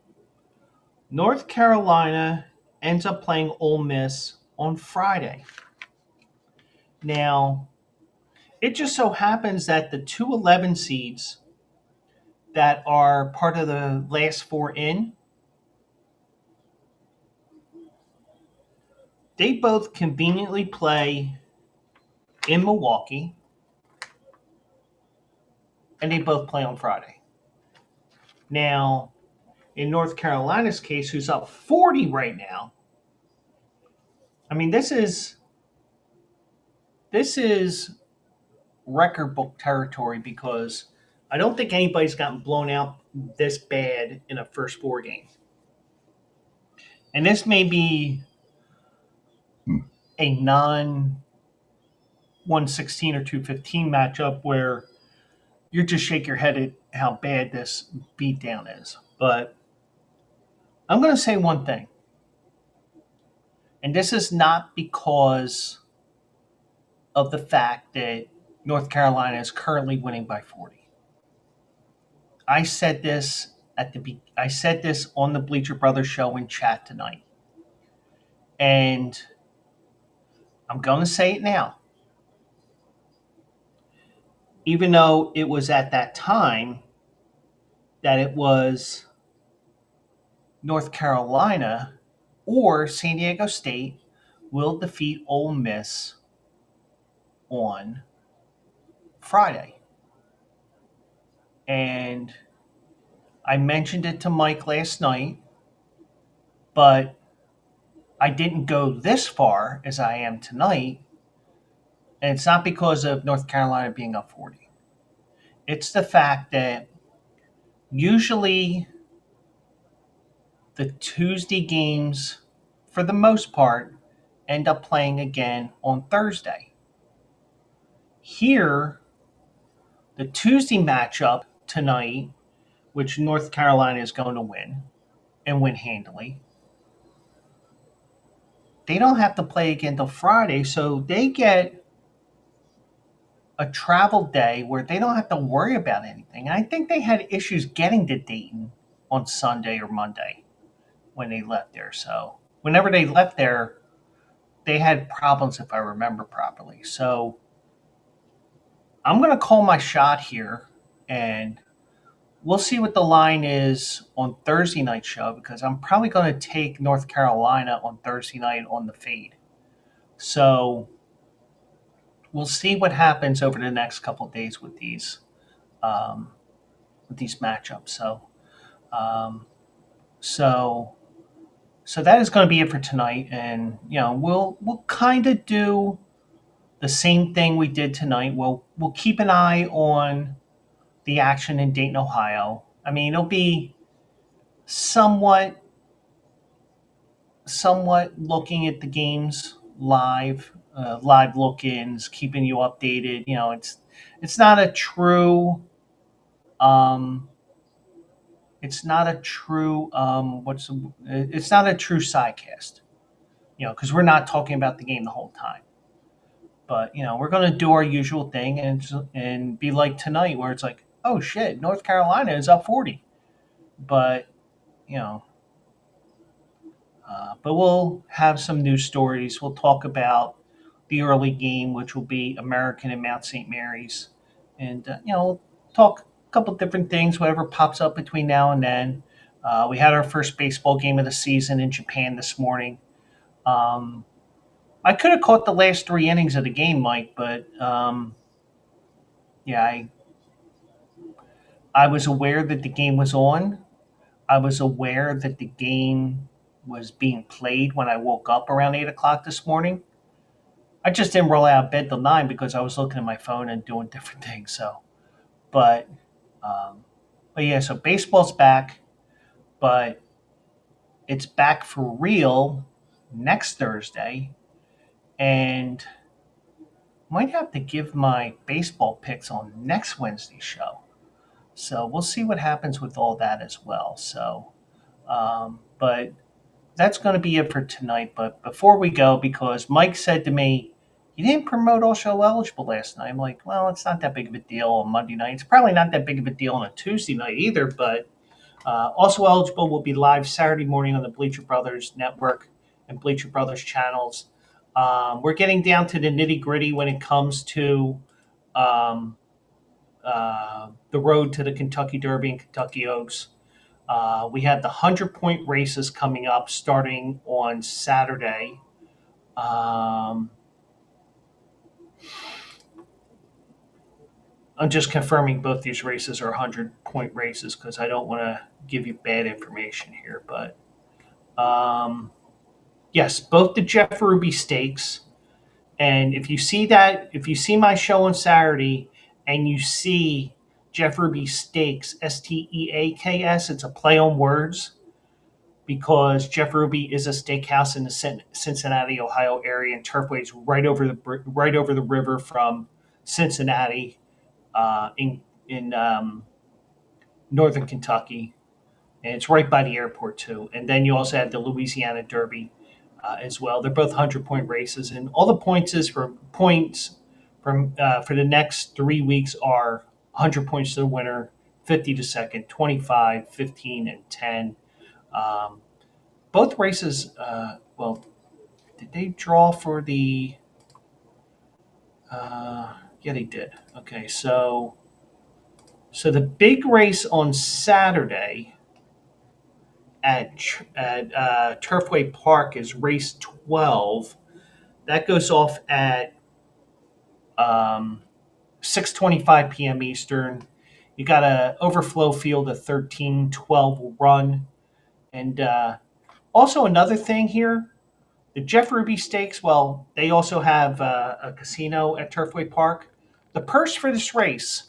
North Carolina ends up playing Ole Miss on Friday. Now, it just so happens that the 2-11 seeds that are part of the last four in, they both conveniently play in Milwaukee, and they both play on Friday. Now, in North Carolina's case, who's up 40 right now, I mean, this is record book territory, because I don't think anybody's gotten blown out this bad in a first four game. And this may be a non 116 or 215 matchup where you just shake your head at how bad this beatdown is. But I'm going to say one thing. And this is not because of the fact that North Carolina is currently winning by 40. I said this I said this on the Bleacher Brothers show in chat tonight. And I'm going to say it now. Even though it was at that time that it was North Carolina or San Diego State will defeat Ole Miss on Friday. And I mentioned it to Mike last night, but I didn't go this far as I am tonight. And it's not because of North Carolina being up 40. It's the fact that usually the Tuesday games, for the most part, end up playing again on Thursday. Here, the Tuesday matchup tonight, which North Carolina is going to win and win handily, they don't have to play again till Friday, so they get a travel day where they don't have to worry about anything. And I think they had issues getting to Dayton on Sunday or Monday when they left there. So whenever they left there, they had problems if I remember properly. So I'm going to call my shot here, and we'll see what the line is on Thursday night show because I'm probably going to take North Carolina on Thursday night on the fade. So we'll see what happens over the next couple of days um, with these matchups. Um, so so that is going to be it for tonight, and we'll kind of do the same thing we did tonight. We'll keep an eye on the action in Dayton, Ohio. I mean, it'll be somewhat looking at the games live, live look-ins, keeping you updated. It's not a true um, it's not a true it's not a true sidecast. Because we're not talking about the game the whole time. But we're going to do our usual thing and be like tonight, where it's like, oh shit, North Carolina is up 40, but you know but we'll have some news stories. We'll talk about the early game, which will be American and Mount St. Mary's, and we'll talk a couple different things, whatever pops up between now and then. We had our first baseball game of the season in Japan this morning. Um, I could have caught the last three innings of the game, Mike, but yeah, I was aware that the game was on. I was aware that the game was being played when I woke up around 8 o'clock this morning. I just didn't roll out of bed till 9 because I was looking at my phone and doing different things. But, um, but yeah, so baseball's back, but it's back for real next Thursday, and might have to give my baseball picks on next Wednesday's show. So we'll see what happens with all that as well. But that's going to be it for tonight. But before we go, because Mike said to me, you didn't promote also eligible last night. I'm like, well, it's not that big of a deal on Monday night. It's probably not that big of a deal on a Tuesday night either. But also eligible will be live Saturday morning on the Bleacher Brothers Network and Bleacher Brothers channels. We're getting down to the nitty gritty when it comes to um, the road to the Kentucky Derby and Kentucky Oaks. We have the 100-point races coming up starting on Saturday. I'm just confirming both these races are 100-point races because I don't want to give you bad information here. But yes, both the Jeff Ruby Stakes. And if you see my show on Saturday and you see Jeff Ruby Stakes, Steaks, it's a play on words because Jeff Ruby is a steakhouse in the Cincinnati, Ohio area, and Turfway's right over the river from Cincinnati, in northern Kentucky, and it's right by the airport too. And then you also have the Louisiana Derby as well. They're both 100-point races, and all the points for the next 3 weeks are 100 points to the winner, 50 to second, 25, 15, and 10. Um, both races, well, did they draw for the? Yeah, they did. Okay, so the big race on Saturday at Turfway Park is race 12. That goes off at um, 6:25 p.m. Eastern. You got a overflow field of 13-12 will run, and also another thing here, the Jeff Ruby Stakes. Well, they also have a casino at Turfway Park. The purse for this race,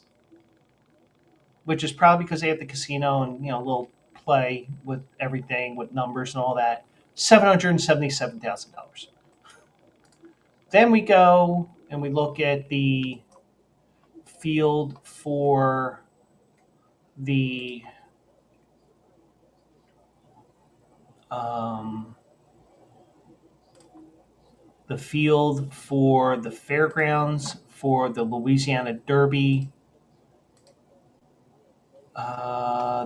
which is probably because they have the casino and a little play with everything with numbers and all that, $777,000. Then we go and we look at the field for the um, the field for the fairgrounds for the Louisiana Derby.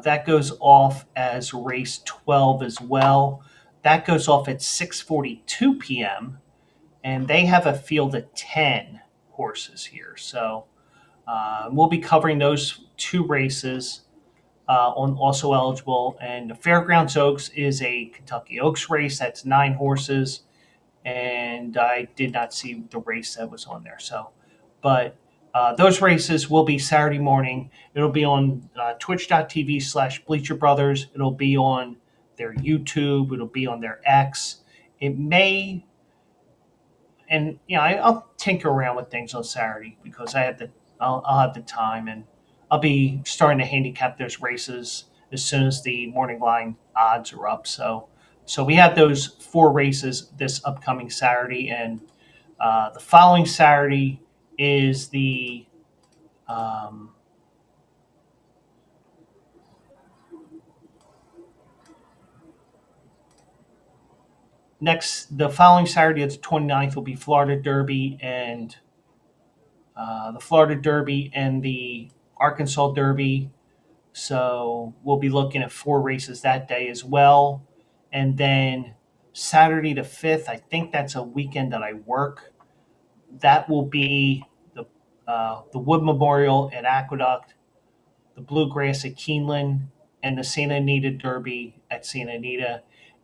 That goes off as race 12 as well. That goes off at 6:42 p.m. and they have a field of 10 horses here. So we'll be covering those two races on also eligible. And the Fairgrounds Oaks is a Kentucky Oaks race. That's 9 horses. And I did not see the race that was on there. So, but those races will be Saturday morning. It'll be on twitch.tv/Bleacher Brothers. It'll be on their YouTube. It'll be on their X. It may, and I'll tinker around with things on Saturday because I'll have the time, and I'll be starting to handicap those races as soon as the morning line odds are up. So we have those 4 races this upcoming Saturday, and the following Saturday is the um, the following Saturday, it's the 29th, will be Florida Derby and the Florida Derby and the Arkansas Derby. So we'll be looking at 4 races that day as well. And then Saturday the 5th, I think that's a weekend that I work. That will be the Wood Memorial at Aqueduct, the Bluegrass at Keeneland, and the Santa Anita Derby at Santa Anita.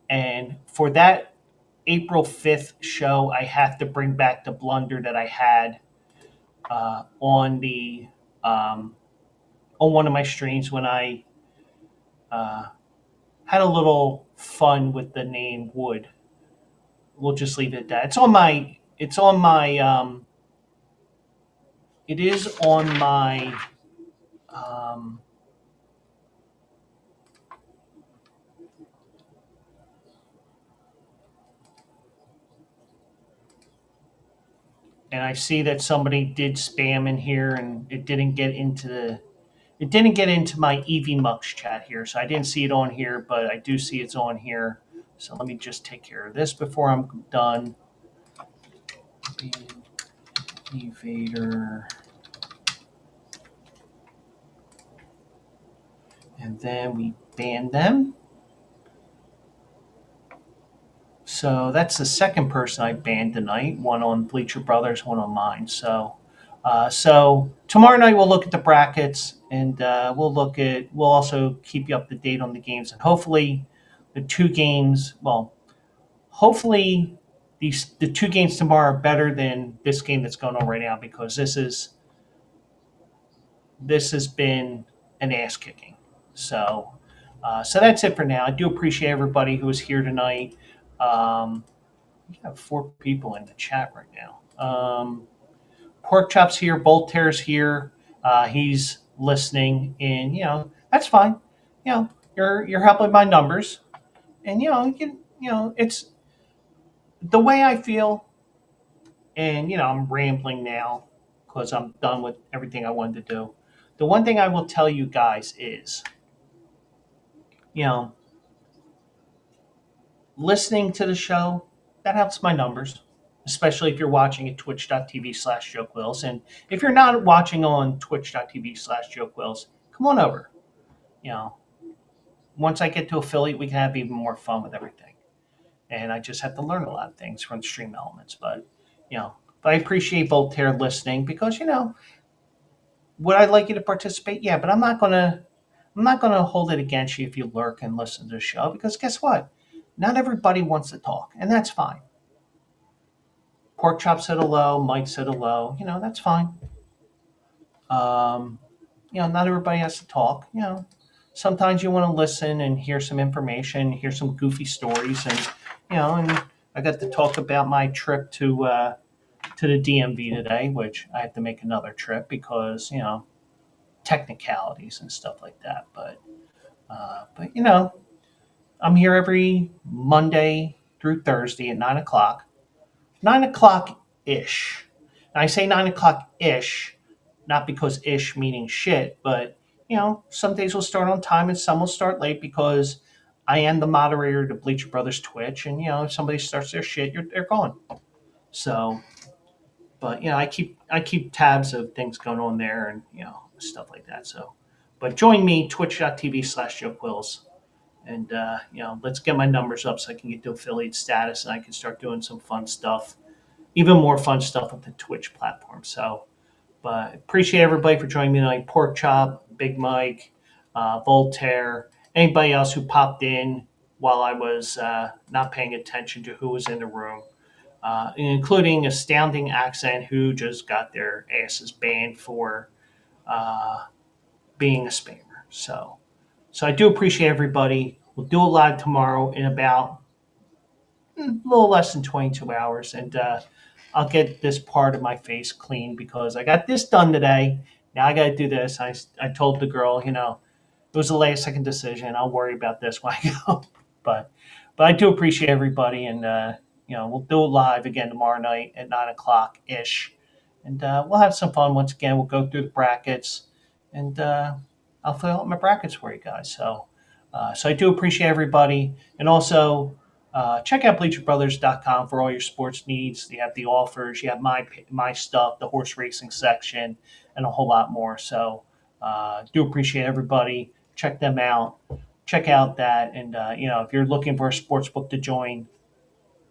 And for that April 5th show, I have to bring back the blunder that I had on the on one of my streams when I uh, had a little fun with the name Wood. We'll just leave it at that. It's on my it is on my um, and I see that somebody did spam in here and it didn't get into my EV Mux chat here, so I didn't see it on here, but I do see it's on here. So let me just take care of this before I'm done. Evader. And then we ban them. So that's the second person I banned tonight. One on Bleacher Brothers, one on mine. So tomorrow night we'll look at the brackets, and we'll also keep you up to date on the games, and hopefully the 2 games. Well, hopefully the 2 games tomorrow are better than this game that's going on right now, because this has been an ass kicking. So that's it for now. I do appreciate everybody who is here tonight. We have 4 people in the chat right now. Pork Chop's here. Bolt Tear's here. He's listening, and that's fine. You're helping my numbers, and it's the way I feel. And I'm rambling now because I'm done with everything I wanted to do. The one thing I will tell you guys is, you know, listening to the show that helps my numbers, especially if you're watching at twitch.tv/Joe Quills. And if you're not watching on twitch.tv/Joe Quills, come on over. You know, once I get to affiliate, we can have even more fun with everything. And I just have to learn a lot of things from stream elements. But I appreciate Voltaire listening because would I like you to participate? Yeah, but I'm not gonna hold it against you if you lurk and listen to the show because guess what? Not everybody wants to talk, and that's fine. Pork chop said hello, Mike said hello. That's fine. Um, not everybody has to talk. Sometimes you want to listen and hear some information, hear some goofy stories, and I got to talk about my trip to the DMV today, which I have to make another trip because technicalities and stuff like that. But I'm here every Monday through Thursday at 9 o'clock. 9 o'clock ish. And I say 9 o'clock ish, not because ish meaning shit, but some days will start on time and some will start late because I am the moderator to Bleacher Brothers Twitch, and if somebody starts their shit, they're gone. So, but I keep tabs of things going on there and stuff like that. So, but join me twitch.tv/Joe Quills. And let's get my numbers up so I can get to affiliate status and I can start doing some fun stuff, even more fun stuff with the Twitch platform. So, but appreciate everybody for joining me tonight. Pork Chop, Big Mike, Voltaire, anybody else who popped in while I was not paying attention to who was in the room, including Astounding Accent, who just got their asses banned for uh, being a spammer. So I do appreciate everybody. We'll do a live tomorrow in about a little less than 22 hours, and I'll get this part of my face clean because I got this done today. Now I got to do this. I told the girl, it was a last second decision. I'll worry about this when I go. But but I do appreciate everybody, and we'll do it live again tomorrow night at 9 o'clock ish, and we'll have some fun once again. We'll go through the brackets, and I'll fill out my brackets for you guys. So I do appreciate everybody, and also check out BleacherBrothers.com for all your sports needs. You have the offers, you have my stuff, the horse racing section, and a whole lot more. So do appreciate everybody. Check them out. Check out that, and if you're looking for a sports book to join,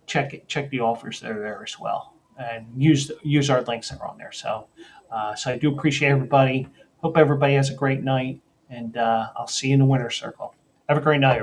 check the offers that are there as well, and use our links that are on there. So I do appreciate everybody. Hope everybody has a great night, and I'll see you in the winner's circle. Have a great night.